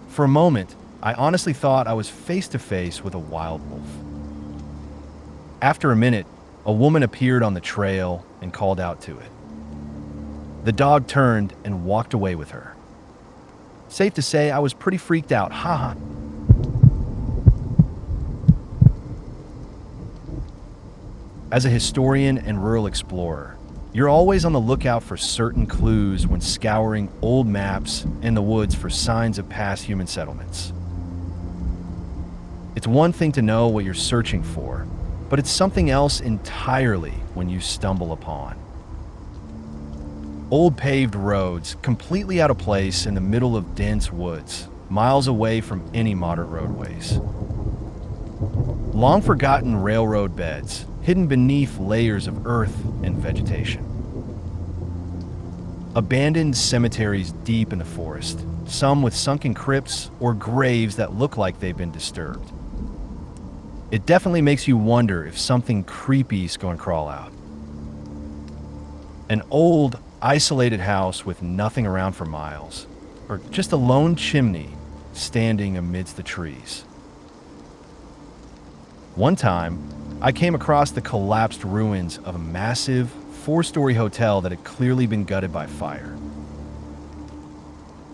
For a moment, I honestly thought I was face to face with a wild wolf. After a minute, a woman appeared on the trail and called out to it. The dog turned and walked away with her. Safe to say, I was pretty freaked out. Haha. As a historian and rural explorer, you're always on the lookout for certain clues when scouring old maps in the woods for signs of past human settlements. It's one thing to know what you're searching for, but it's something else entirely when you stumble upon old paved roads completely out of place in the middle of dense woods, miles away from any modern roadways. Long forgotten railroad beds hidden beneath layers of earth and vegetation. Abandoned cemeteries deep in the forest, some with sunken crypts or graves that look like they've been disturbed. It definitely makes you wonder if something creepy is going to crawl out. An old, isolated house with nothing around for miles, or just a lone chimney standing amidst the trees. One time, I came across the collapsed ruins of a massive, 4-story hotel that had clearly been gutted by fire.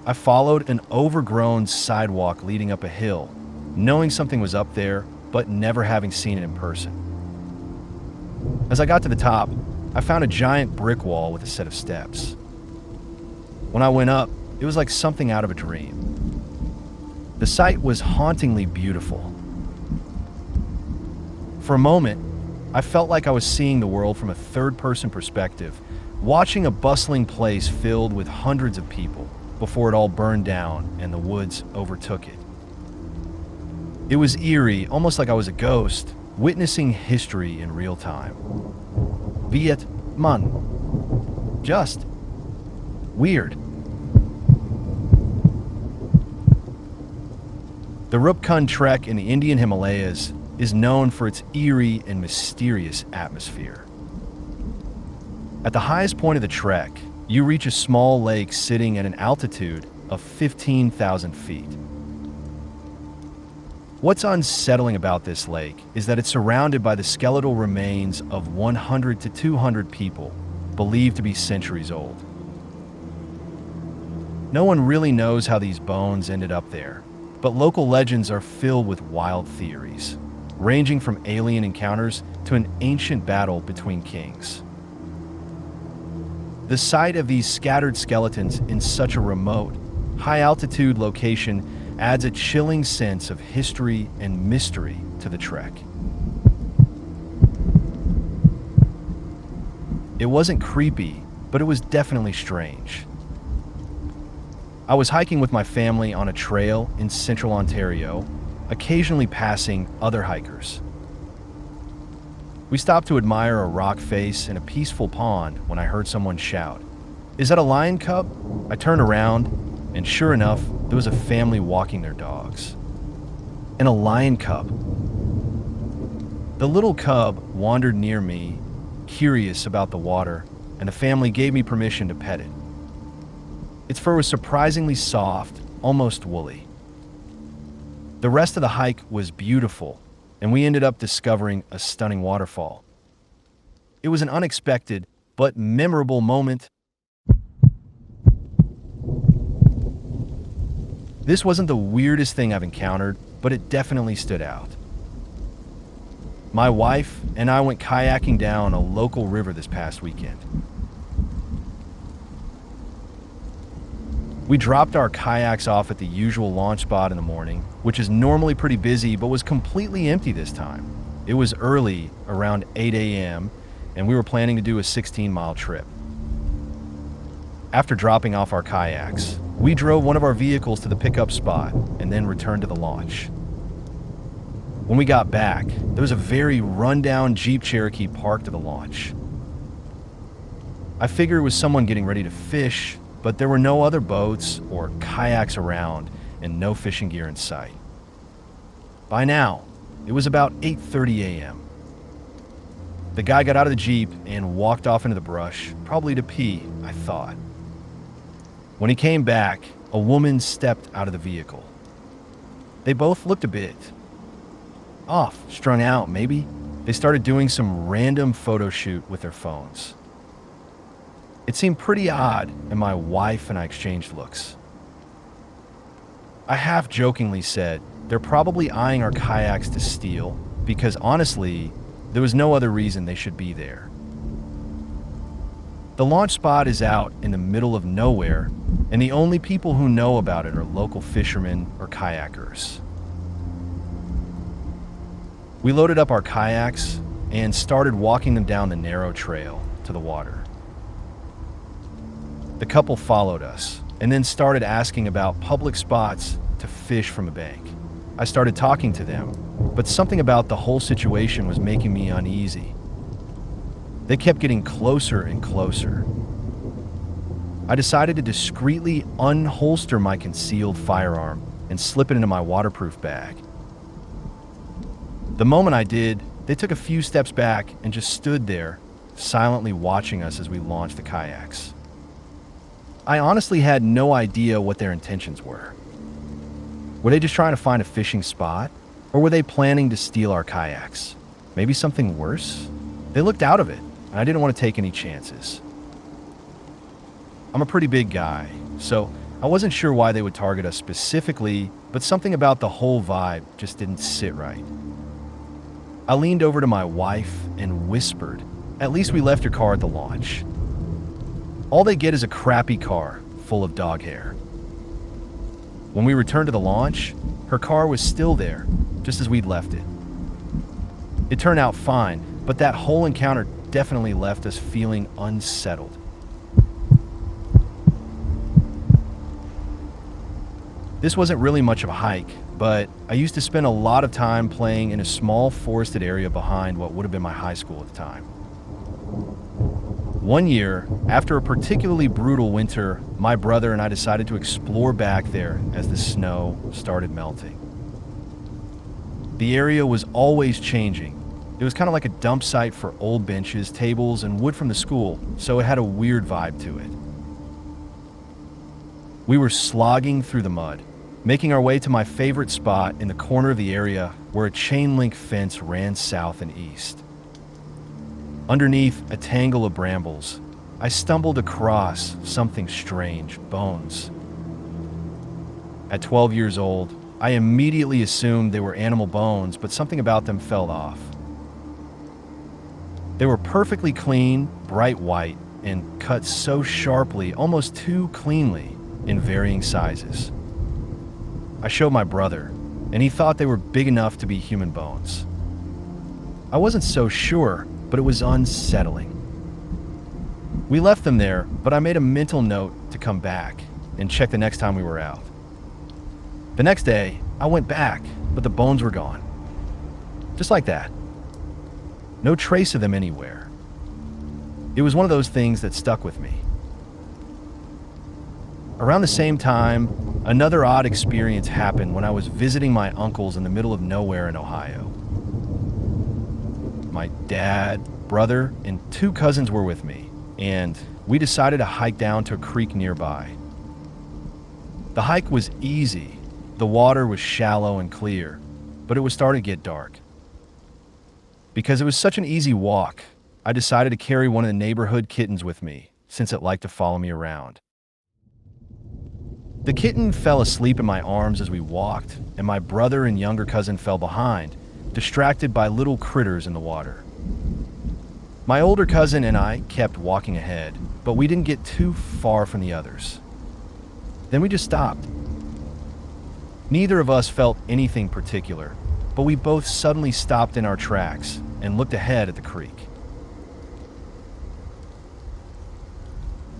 I followed an overgrown sidewalk leading up a hill, knowing something was up there, but never having seen it in person. As I got to the top, I found a giant brick wall with a set of steps. When I went up, it was like something out of a dream. The sight was hauntingly beautiful. For a moment, I felt like I was seeing the world from a third-person perspective, watching a bustling place filled with hundreds of people before it all burned down and the woods overtook it. It was eerie, almost like I was a ghost, witnessing history in real time. Viet Mun. Just weird. The Rupkund Trek in the Indian Himalayas is known for its eerie and mysterious atmosphere. At the highest point of the trek, you reach a small lake sitting at an altitude of 15,000 feet. What's unsettling about this lake is that it's surrounded by the skeletal remains of 100 to 200 people, believed to be centuries old. No one really knows how these bones ended up there, but local legends are filled with wild theories, ranging from alien encounters to an ancient battle between kings. The sight of these scattered skeletons in such a remote, high-altitude location adds a chilling sense of history and mystery to the trek. It wasn't creepy, but it was definitely strange. I was hiking with my family on a trail in central Ontario, occasionally passing other hikers. We stopped to admire a rock face and a peaceful pond when I heard someone shout, "Is that a lion cub?" I turned around, and sure enough, there was a family walking their dogs. And a lion cub. The little cub wandered near me, curious about the water, and the family gave me permission to pet it. Its fur was surprisingly soft, almost woolly. The rest of the hike was beautiful, and we ended up discovering a stunning waterfall. It was an unexpected but memorable moment. This wasn't the weirdest thing I've encountered, but it definitely stood out. My wife and I went kayaking down a local river this past weekend. We dropped our kayaks off at the usual launch spot in the morning, which is normally pretty busy but was completely empty this time. It was early, around 8 a.m., and we were planning to do a 16-mile trip. After dropping off our kayaks, we drove one of our vehicles to the pickup spot and then returned to the launch. When we got back, there was a very rundown Jeep Cherokee parked at the launch. I figured it was someone getting ready to fish, but there were no other boats or kayaks around and no fishing gear in sight. By now, it was about 8:30 a.m. The guy got out of the Jeep and walked off into the brush, probably to pee, I thought. When he came back, a woman stepped out of the vehicle. They both looked a bit off, strung out maybe. They started doing some random photo shoot with their phones. It seemed pretty odd, and my wife and I exchanged looks. I half-jokingly said, they're probably eyeing our kayaks to steal, because honestly, there was no other reason they should be there. The launch spot is out in the middle of nowhere, and the only people who know about it are local fishermen or kayakers. We loaded up our kayaks and started walking them down the narrow trail to the water. The couple followed us and then started asking about public spots to fish from a bank. I started talking to them, but something about the whole situation was making me uneasy. They kept getting closer and closer. I decided to discreetly unholster my concealed firearm and slip it into my waterproof bag. The moment I did, they took a few steps back and just stood there, silently watching us as we launched the kayaks. I honestly had no idea what their intentions were. Were they just trying to find a fishing spot? Or were they planning to steal our kayaks? Maybe something worse? They looked out of it, and I didn't want to take any chances. I'm a pretty big guy, so I wasn't sure why they would target us specifically, but something about the whole vibe just didn't sit right. I leaned over to my wife and whispered, "At least we left your car at the launch. All they get is a crappy car full of dog hair." When we returned to the launch, her car was still there, just as we'd left it. It turned out fine, but that whole encounter definitely left us feeling unsettled. This wasn't really much of a hike, but I used to spend a lot of time playing in a small forested area behind what would have been my high school at the time. One year, after a particularly brutal winter, my brother and I decided to explore back there as the snow started melting. The area was always changing. It was kind of like a dump site for old benches, tables, and wood from the school, so it had a weird vibe to it. We were slogging through the mud, making our way to my favorite spot in the corner of the area where a chain link fence ran south and east. Underneath a tangle of brambles, I stumbled across something strange, bones. At 12 years old, I immediately assumed they were animal bones, but something about them felt off. They were perfectly clean, bright white, and cut so sharply, almost too cleanly, in varying sizes. I showed my brother, and he thought they were big enough to be human bones. I wasn't so sure, but it was unsettling. We left them there, but I made a mental note to come back and check the next time we were out. The next day, I went back, but the bones were gone. Just like that. No trace of them anywhere. It was one of those things that stuck with me. Around the same time, another odd experience happened when I was visiting my uncles in the middle of nowhere in Ohio. My dad, brother, and 2 cousins were with me, and we decided to hike down to a creek nearby. The hike was easy, The water was shallow and clear, but it was starting to get dark. Because it was such an easy walk, I decided to carry one of the neighborhood kittens with me, since it liked to follow me around. The kitten fell asleep in my arms as we walked, and my brother and younger cousin fell behind, distracted by little critters in the water. My older cousin and I kept walking ahead, but we didn't get too far from the others. Then we just stopped. Neither of us felt anything particular, but we both suddenly stopped in our tracks and looked ahead at the creek.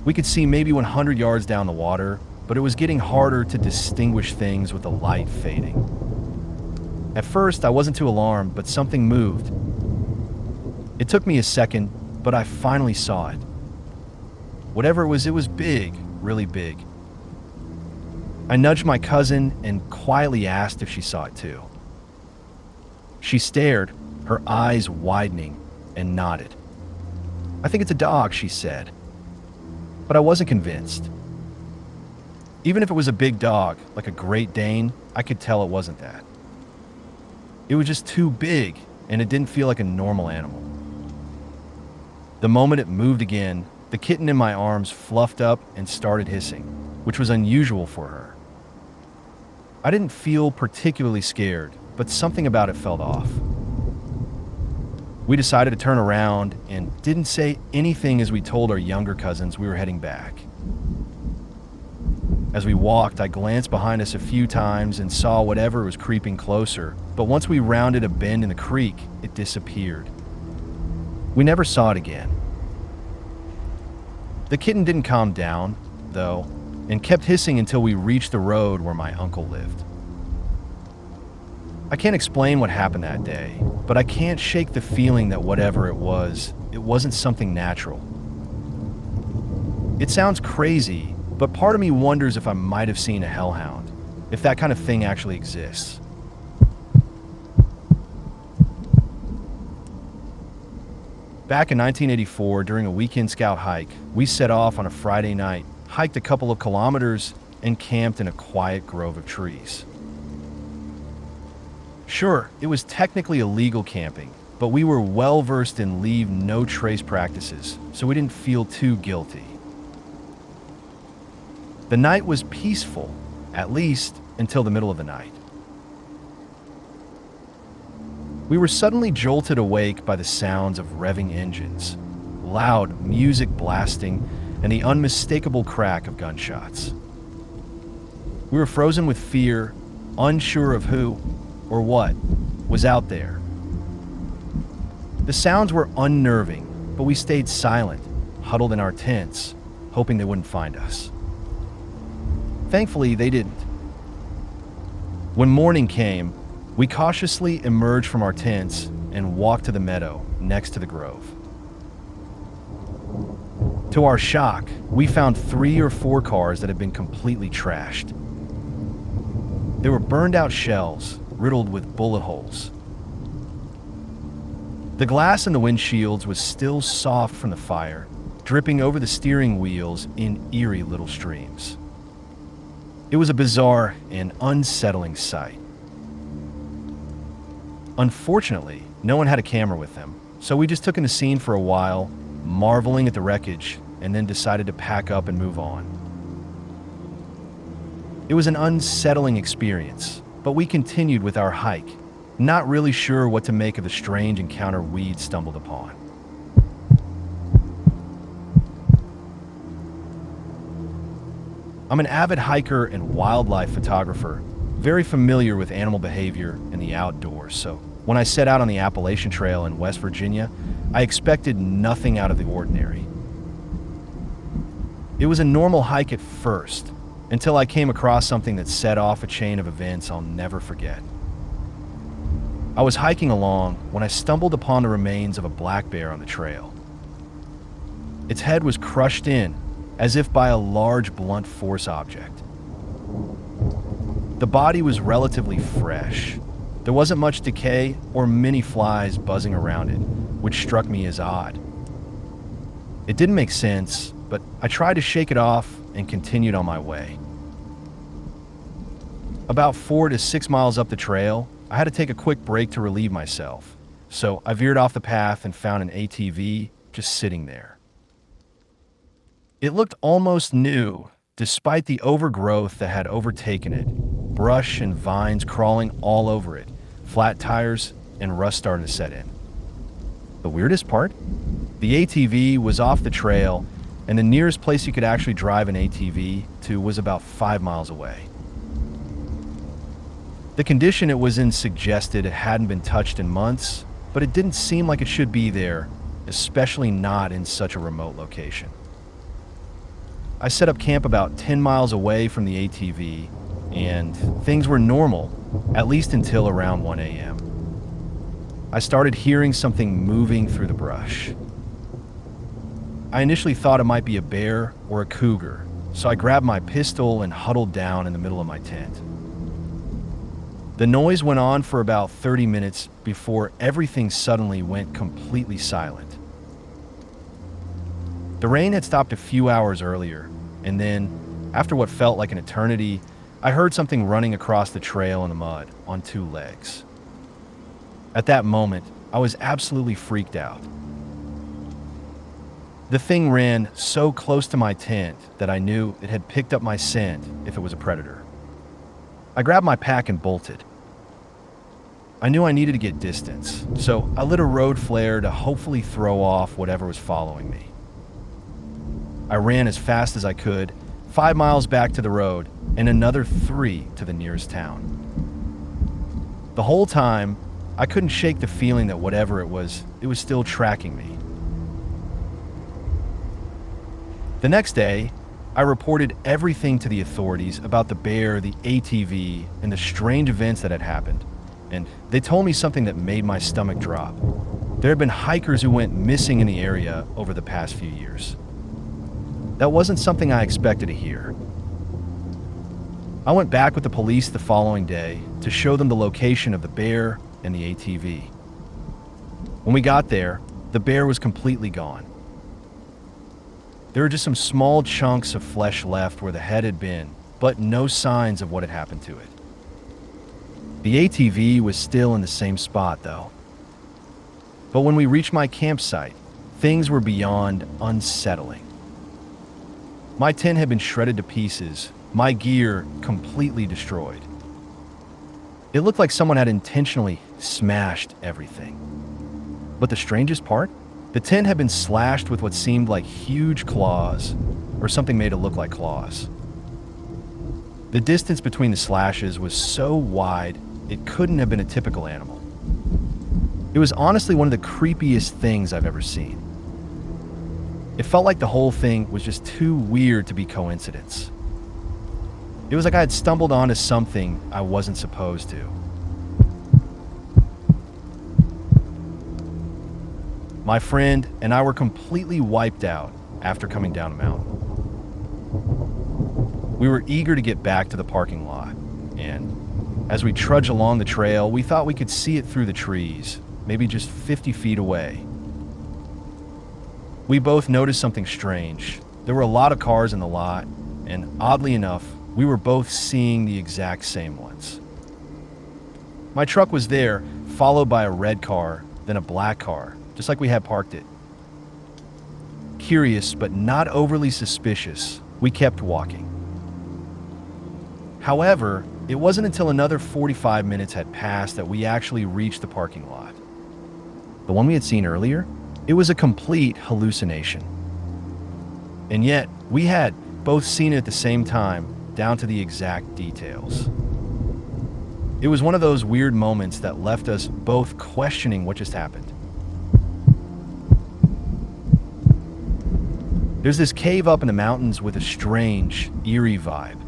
We could see maybe 100 yards down the water, but it was getting harder to distinguish things with the light fading. At first, I wasn't too alarmed, but something moved. It took me a second, but I finally saw it. Whatever it was big, really big. I nudged my cousin and quietly asked if she saw it too. She stared, her eyes widening, and nodded. "I think it's a dog," she said. But I wasn't convinced. Even if it was a big dog, like a Great Dane, I could tell it wasn't that. It was just too big, and it didn't feel like a normal animal. The moment it moved again, the kitten in my arms fluffed up and started hissing, which was unusual for her. I didn't feel particularly scared, but something about it felt off. We decided to turn around and didn't say anything as we told our younger cousins we were heading back. As we walked, I glanced behind us a few times and saw whatever was creeping closer, but once we rounded a bend in the creek, it disappeared. We never saw it again. The kitten didn't calm down, though, and kept hissing until we reached the road where my uncle lived. I can't explain what happened that day, but I can't shake the feeling that whatever it wasn't something natural. It sounds crazy, but part of me wonders if I might have seen a hellhound, if that kind of thing actually exists. Back in 1984, during a weekend scout hike, we set off on a Friday night, hiked a couple of kilometers, and camped in a quiet grove of trees. Sure, it was technically illegal camping, but we were well versed in leave no trace practices, so we didn't feel too guilty. The night was peaceful, at least until the middle of the night. We were suddenly jolted awake by the sounds of revving engines, loud music blasting, and the unmistakable crack of gunshots. We were frozen with fear, unsure of who or what was out there. The sounds were unnerving, but we stayed silent, huddled in our tents, hoping they wouldn't find us. Thankfully, they didn't. When morning came, we cautiously emerged from our tents and walked to the meadow next to the grove. To our shock, we found 3 or 4 cars that had been completely trashed. They were burned out shells, riddled with bullet holes. The glass in the windshields was still soft from the fire, dripping over the steering wheels in eerie little streams. It was a bizarre and unsettling sight. Unfortunately, no one had a camera with them, so we just took in the scene for a while, marveling at the wreckage, and then decided to pack up and move on. It was an unsettling experience, but we continued with our hike, not really sure what to make of the strange encounter we'd stumbled upon. I'm an avid hiker and wildlife photographer, very familiar with animal behavior and the outdoors, so when I set out on the Appalachian Trail in West Virginia, I expected nothing out of the ordinary. It was a normal hike at first, until I came across something that set off a chain of events I'll never forget. I was hiking along when I stumbled upon the remains of a black bear on the trail. Its head was crushed in, as if by a large blunt force object. The body was relatively fresh. There wasn't much decay or many flies buzzing around it, which struck me as odd. It didn't make sense, but I tried to shake it off and continued on my way. About 4 to 6 miles up the trail, I had to take a quick break to relieve myself, so I veered off the path and found an ATV just sitting there. It looked almost new, despite the overgrowth that had overtaken it, brush and vines crawling all over it, flat tires, and rust starting to set in. The weirdest part? The ATV was off the trail, and the nearest place you could actually drive an ATV to was about 5 miles away. The condition it was in suggested it hadn't been touched in months, but it didn't seem like it should be there, especially not in such a remote location. I set up camp about 10 miles away from the ATV, and things were normal, at least until around 1 a.m. I started hearing something moving through the brush. I initially thought it might be a bear or a cougar, so I grabbed my pistol and huddled down in the middle of my tent. The noise went on for about 30 minutes before everything suddenly went completely silent. The rain had stopped a few hours earlier, and then, after what felt like an eternity, I heard something running across the trail in the mud on 2 legs. At that moment, I was absolutely freaked out. The thing ran so close to my tent that I knew it had picked up my scent if it was a predator. I grabbed my pack and bolted. I knew I needed to get distance, so I lit a road flare to hopefully throw off whatever was following me. I ran as fast as I could, 5 miles back to the road, and another 3 to the nearest town. The whole time, I couldn't shake the feeling that whatever it was still tracking me. The next day, I reported everything to the authorities about the bear, the ATV, and the strange events that had happened, and they told me something that made my stomach drop. There had been hikers who went missing in the area over the past few years. That wasn't something I expected to hear. I went back with the police the following day to show them the location of the bear and the ATV. When we got there, the bear was completely gone. There were just some small chunks of flesh left where the head had been, but no signs of what had happened to it. The ATV was still in the same spot, though. But when we reached my campsite, things were beyond unsettling. My tent had been shredded to pieces, my gear completely destroyed. It looked like someone had intentionally smashed everything. But the strangest part? The tent had been slashed with what seemed like huge claws, or something made it look like claws. The distance between the slashes was so wide, it couldn't have been a typical animal. It was honestly one of the creepiest things I've ever seen. It felt like the whole thing was just too weird to be coincidence. It was like I had stumbled onto something I wasn't supposed to. My friend and I were completely wiped out after coming down the mountain. We were eager to get back to the parking lot, and as we trudged along the trail, we thought we could see it through the trees, maybe just 50 feet away. We both noticed something strange. There were a lot of cars in the lot, and oddly enough, we were both seeing the exact same ones. My truck was there, followed by a red car, then a black car, just like we had parked it. Curious, but not overly suspicious, we kept walking. However, it wasn't until another 45 minutes had passed that we actually reached the parking lot. The one we had seen earlier, it was a complete hallucination. And yet, we had both seen it at the same time, down to the exact details. It was one of those weird moments that left us both questioning what just happened. There's this cave up in the mountains with a strange, eerie vibe.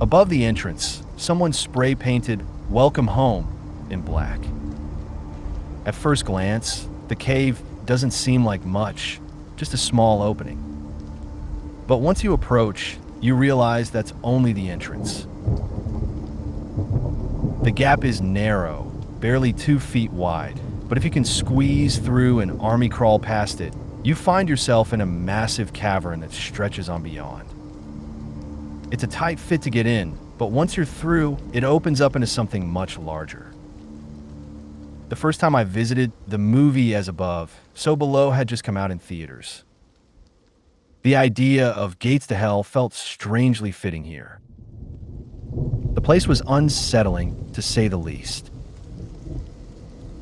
Above the entrance, someone spray painted "Welcome Home" in black. At first glance, the cave doesn't seem like much, just a small opening. But once you approach, you realize that's only the entrance. The gap is narrow, barely 2 feet wide, but if you can squeeze through and army crawl past it, you find yourself in a massive cavern that stretches on beyond. It's a tight fit to get in, but once you're through, it opens up into something much larger. The first time I visited, the movie As Above, So Below had just come out in theaters. The idea of gates to hell felt strangely fitting here. The place was unsettling, to say the least.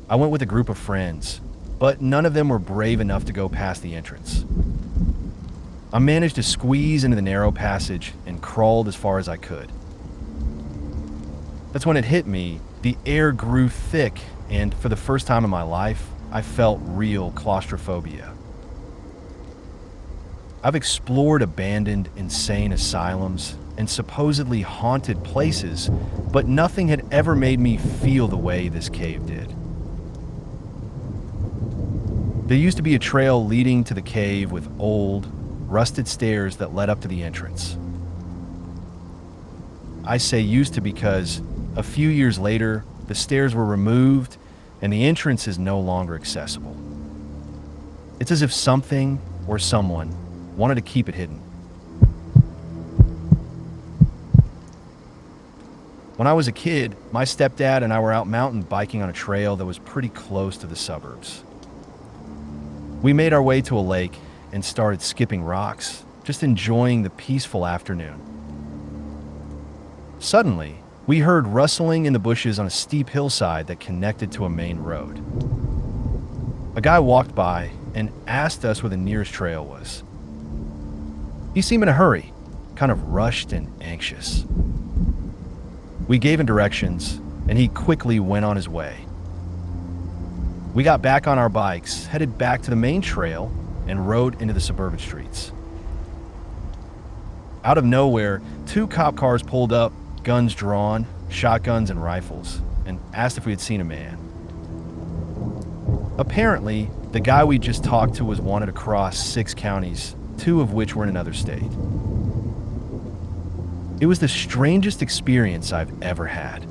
I went with a group of friends, but none of them were brave enough to go past the entrance. I managed to squeeze into the narrow passage and crawled as far as I could. That's when it hit me. The air grew thick, and for the first time in my life, I felt real claustrophobia. I've explored abandoned, insane asylums and supposedly haunted places, but nothing had ever made me feel the way this cave did. There used to be a trail leading to the cave with old, rusted stairs that led up to the entrance. I say used to because a few years later, the stairs were removed and the entrance is no longer accessible. It's as if something or someone wanted to keep it hidden. When I was a kid, my stepdad and I were out mountain biking on a trail that was pretty close to the suburbs. We made our way to a lake and started skipping rocks, just enjoying the peaceful afternoon. Suddenly, we heard rustling in the bushes on a steep hillside that connected to a main road. A guy walked by and asked us where the nearest trail was. He seemed in a hurry, kind of rushed and anxious. We gave him directions, and he quickly went on his way. We got back on our bikes, headed back to the main trail, and rode into the suburban streets. Out of nowhere, 2 cop cars pulled up, guns drawn, shotguns and rifles, and asked if we had seen a man. Apparently, the guy we just talked to was wanted across 6 counties, 2 of which were in another state. It was the strangest experience I've ever had.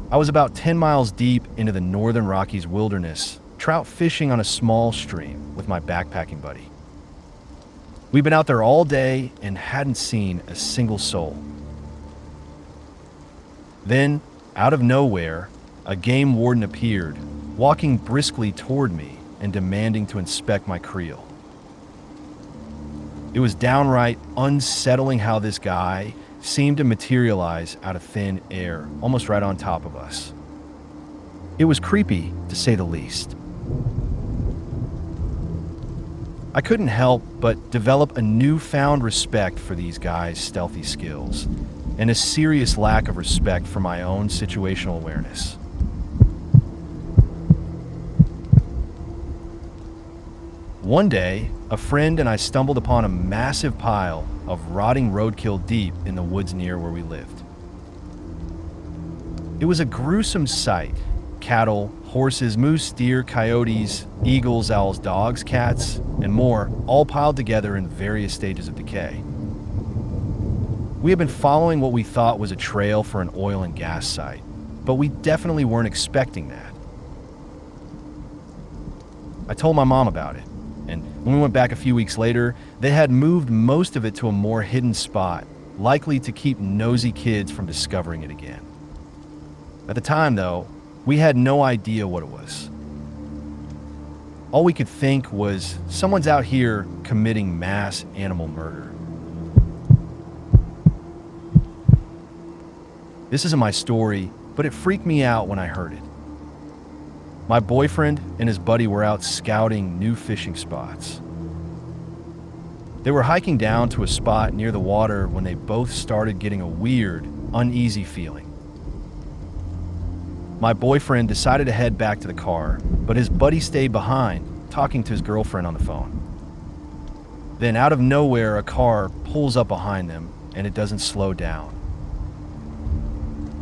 I was about 10 miles deep into the northern Rockies wilderness, trout fishing on a small stream with my backpacking buddy. We'd been out there all day and hadn't seen a single soul. Then, out of nowhere, a game warden appeared, walking briskly toward me and demanding to inspect my creel. It was downright unsettling how this guy seemed to materialize out of thin air, almost right on top of us. It was creepy, to say the least. I couldn't help but develop a newfound respect for these guys' stealthy skills, and a serious lack of respect for my own situational awareness. One day, a friend and I stumbled upon a massive pile of rotting roadkill deep in the woods near where we lived. It was a gruesome sight. Cattle, horses, moose, deer, coyotes, eagles, owls, dogs, cats, and more, all piled together in various stages of decay. We had been following what we thought was a trail for an oil and gas site, but we definitely weren't expecting that. I told my mom about it, and when we went back a few weeks later, they had moved most of it to a more hidden spot, likely to keep nosy kids from discovering it again. At the time, though, we had no idea what it was. All we could think was someone's out here committing mass animal murder. This isn't my story, but it freaked me out when I heard it. My boyfriend and his buddy were out scouting new fishing spots. They were hiking down to a spot near the water when they both started getting a weird, uneasy feeling. My boyfriend decided to head back to the car, but his buddy stayed behind, talking to his girlfriend on the phone. Then out of nowhere, a car pulls up behind them, and it doesn't slow down.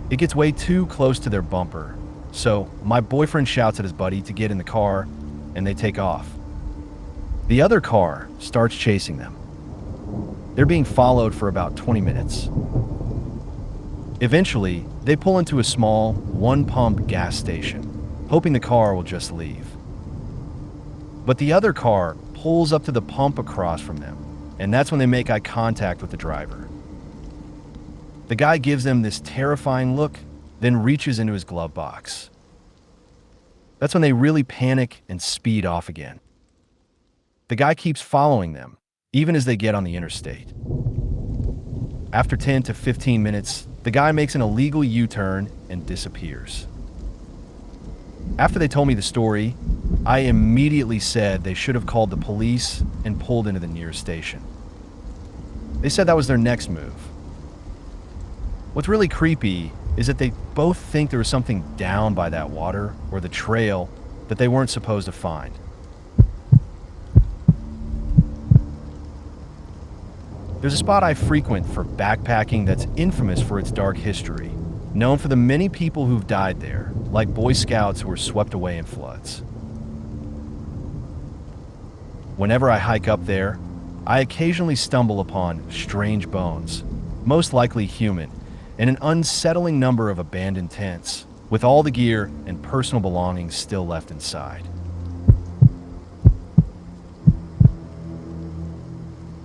It gets way too close to their bumper, so my boyfriend shouts at his buddy to get in the car, and they take off. The other car starts chasing them. They're being followed for about 20 minutes. Eventually, they pull into a small, one-pump gas station, hoping the car will just leave. But the other car pulls up to the pump across from them, and that's when they make eye contact with the driver. The guy gives them this terrifying look, then reaches into his glove box. That's when they really panic and speed off again. The guy keeps following them, even as they get on the interstate. After 10 to 15 minutes, the guy makes an illegal U-turn and disappears. After they told me the story, I immediately said they should have called the police and pulled into the nearest station. They said that was their next move. What's really creepy is that they both think there was something down by that water or the trail that they weren't supposed to find. There's a spot I frequent for backpacking that's infamous for its dark history, known for the many people who've died there, like Boy Scouts who were swept away in floods. Whenever I hike up there, I occasionally stumble upon strange bones, most likely human, and an unsettling number of abandoned tents, with all the gear and personal belongings still left inside.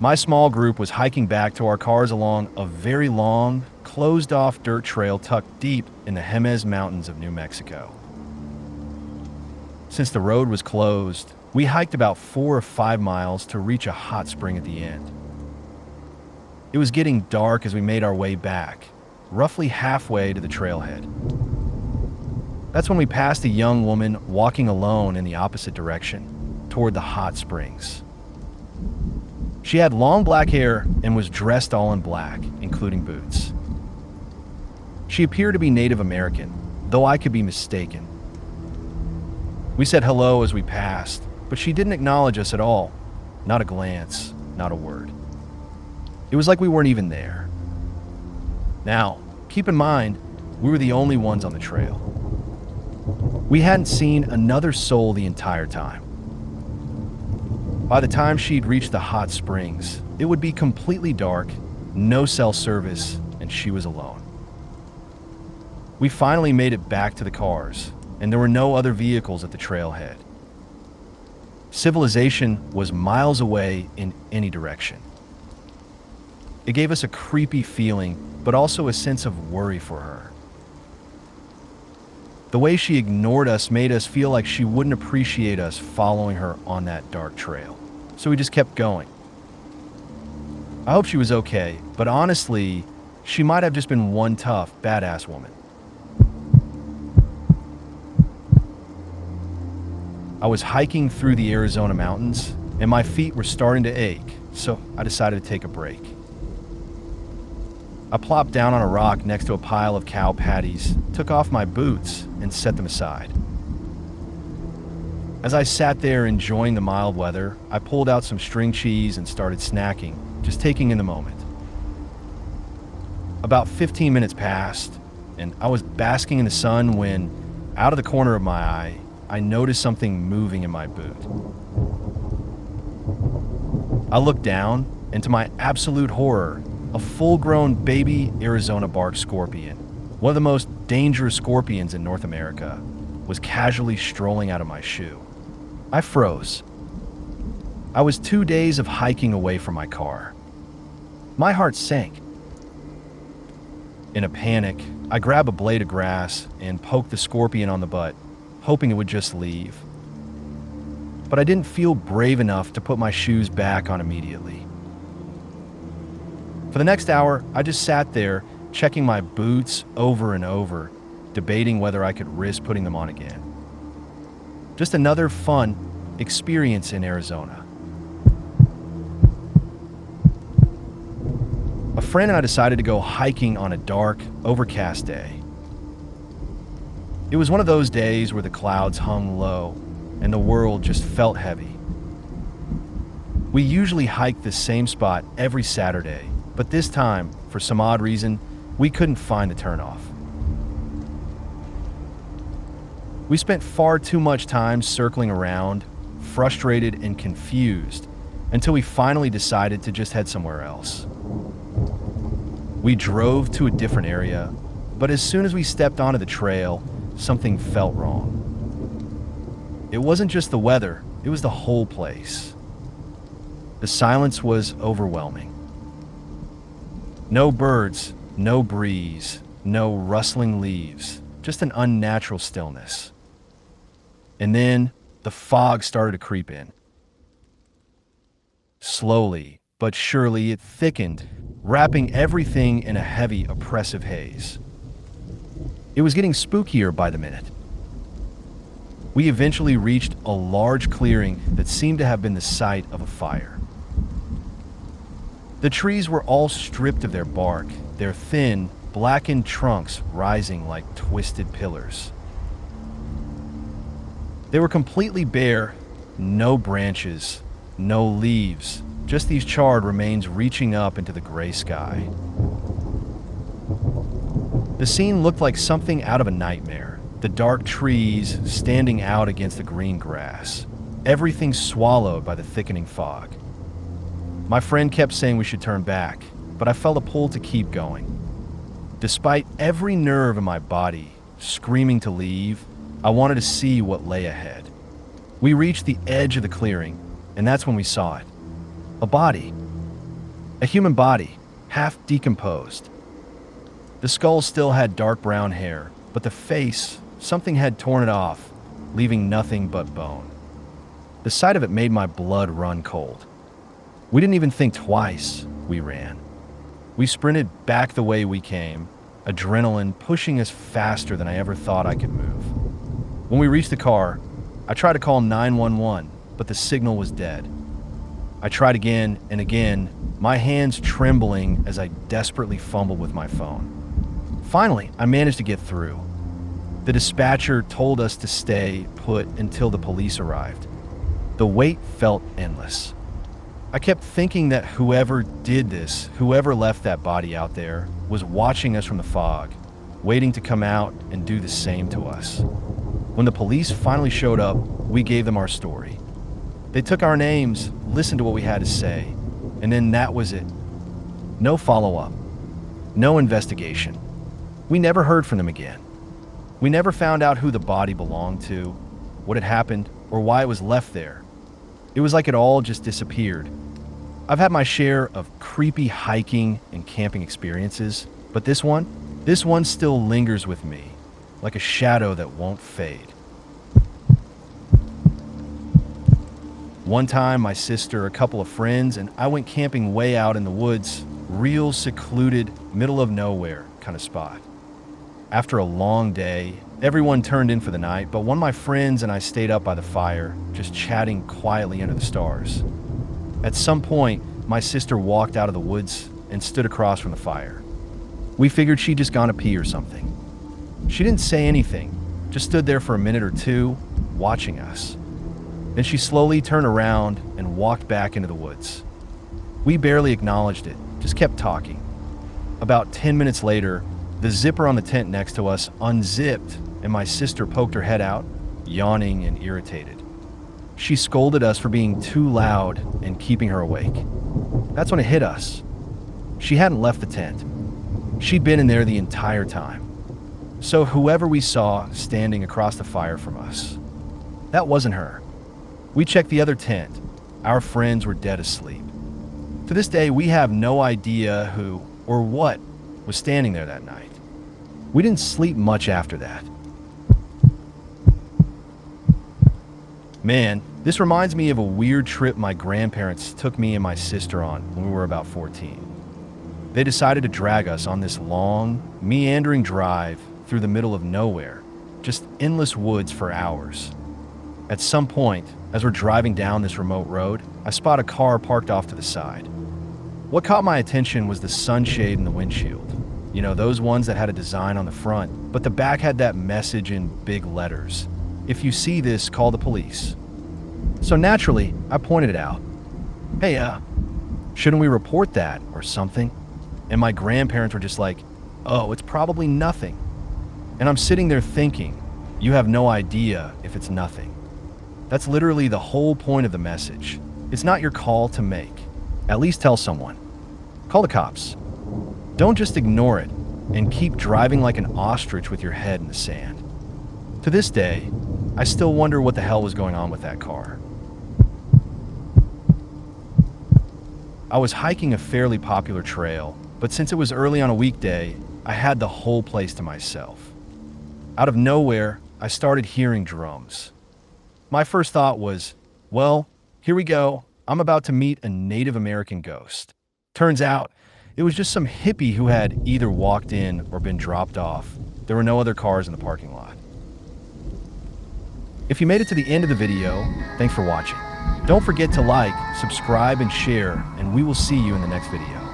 My small group was hiking back to our cars along a very long, closed-off dirt trail tucked deep in the Jemez Mountains of New Mexico. Since the road was closed, we hiked about 4 or 5 miles to reach a hot spring at the end. It was getting dark as we made our way back, roughly halfway to the trailhead. That's when we passed a young woman walking alone in the opposite direction, toward the hot springs. She had long black hair and was dressed all in black, including boots. She appeared to be Native American, though I could be mistaken. We said hello as we passed, but she didn't acknowledge us at all. Not a glance, not a word. It was like we weren't even there. Now, keep in mind, we were the only ones on the trail. We hadn't seen another soul the entire time. By the time she'd reached the hot springs, it would be completely dark, no cell service, and she was alone. We finally made it back to the cars, and there were no other vehicles at the trailhead. Civilization was miles away in any direction. It gave us a creepy feeling, but also a sense of worry for her. The way she ignored us made us feel like she wouldn't appreciate us following her on that dark trail. So we just kept going. I hope she was okay, but honestly, she might have just been one tough, badass woman. I was hiking through the Arizona mountains, and my feet were starting to ache, so I decided to take a break. I plopped down on a rock next to a pile of cow patties, took off my boots, and set them aside. As I sat there enjoying the mild weather, I pulled out some string cheese and started snacking, just taking in the moment. About 15 minutes passed, and I was basking in the sun when, out of the corner of my eye, I noticed something moving in my boot. I looked down, and to my absolute horror, a full-grown baby Arizona bark scorpion, one of the most dangerous scorpions in North America, was casually strolling out of my shoe. I froze. I was 2 days of hiking away from my car. My heart sank. In a panic, I grabbed a blade of grass and poked the scorpion on the butt, hoping it would just leave. But I didn't feel brave enough to put my shoes back on immediately. For the next hour, I just sat there, checking my boots over and over, debating whether I could risk putting them on again. Just another fun experience in Arizona. A friend and I decided to go hiking on a dark, overcast day. It was one of those days where the clouds hung low and the world just felt heavy. We usually hike the same spot every Saturday, but this time, for some odd reason, we couldn't find the turnoff. We spent far too much time circling around, frustrated and confused, until we finally decided to just head somewhere else. We drove to a different area, but as soon as we stepped onto the trail, something felt wrong. It wasn't just the weather, it was the whole place. The silence was overwhelming. No birds, no breeze, no rustling leaves, just an unnatural stillness. And then the fog started to creep in. Slowly, but surely it thickened, wrapping everything in a heavy, oppressive haze. It was getting spookier by the minute. We eventually reached a large clearing that seemed to have been the site of a fire. The trees were all stripped of their bark, their thin, blackened trunks rising like twisted pillars. They were completely bare, no branches, no leaves, just these charred remains reaching up into the gray sky. The scene looked like something out of a nightmare. The dark trees standing out against the green grass, everything swallowed by the thickening fog. My friend kept saying we should turn back, but I felt a pull to keep going. Despite every nerve in my body screaming to leave, I wanted to see what lay ahead. We reached the edge of the clearing, and that's when we saw it. A body. A human body, half decomposed. The skull still had dark brown hair, but the face, something had torn it off, leaving nothing but bone. The sight of it made my blood run cold. We didn't even think twice. We ran. We sprinted back the way we came, adrenaline pushing us faster than I ever thought I could move. When we reached the car, I tried to call 911, but the signal was dead. I tried again and again, my hands trembling as I desperately fumbled with my phone. Finally, I managed to get through. The dispatcher told us to stay put until the police arrived. The wait felt endless. I kept thinking that whoever did this, whoever left that body out there, was watching us from the fog, waiting to come out and do the same to us. When the police finally showed up, we gave them our story. They took our names, listened to what we had to say, and then that was it. No follow-up. No investigation. We never heard from them again. We never found out who the body belonged to, what had happened, or why it was left there. It was like it all just disappeared. I've had my share of creepy hiking and camping experiences, but this one still lingers with me, like a shadow that won't fade. One time, my sister, a couple of friends, and I went camping way out in the woods, real secluded, middle of nowhere kind of spot. After a long day, everyone turned in for the night, but one of my friends and I stayed up by the fire, just chatting quietly under the stars. At some point, my sister walked out of the woods and stood across from the fire. We figured she'd just gone to pee or something. She didn't say anything, just stood there for a minute or two, watching us. Then she slowly turned around and walked back into the woods. We barely acknowledged it, just kept talking. About 10 minutes later, the zipper on the tent next to us unzipped and my sister poked her head out, yawning and irritated. She scolded us for being too loud and keeping her awake. That's when it hit us. She hadn't left the tent. She'd been in there the entire time. So whoever we saw standing across the fire from us, that wasn't her. We checked the other tent. Our friends were dead asleep. To this day, we have no idea who or what was standing there that night. We didn't sleep much after that. Man, this reminds me of a weird trip my grandparents took me and my sister on when we were about 14. They decided to drag us on this long, meandering drive through the middle of nowhere, just endless woods for hours. At some point, as we're driving down this remote road, I spot a car parked off to the side. What caught my attention was the sunshade in the windshield. You know, those ones that had a design on the front, but the back had that message in big letters. If you see this, call the police. So naturally, I pointed it out. Hey, shouldn't we report that or something? And my grandparents were just like, oh, it's probably nothing. And I'm sitting there thinking, you have no idea if it's nothing. That's literally the whole point of the message. It's not your call to make. At least tell someone. Call the cops. Don't just ignore it and keep driving like an ostrich with your head in the sand. To this day, I still wonder what the hell was going on with that car. I was hiking a fairly popular trail, but since it was early on a weekday, I had the whole place to myself. Out of nowhere, I started hearing drums. My first thought was, well, here we go. I'm about to meet a Native American ghost. Turns out, it was just some hippie who had either walked in or been dropped off. There were no other cars in the parking lot. If you made it to the end of the video, thanks for watching. Don't forget to like, subscribe, and share, and we will see you in the next video.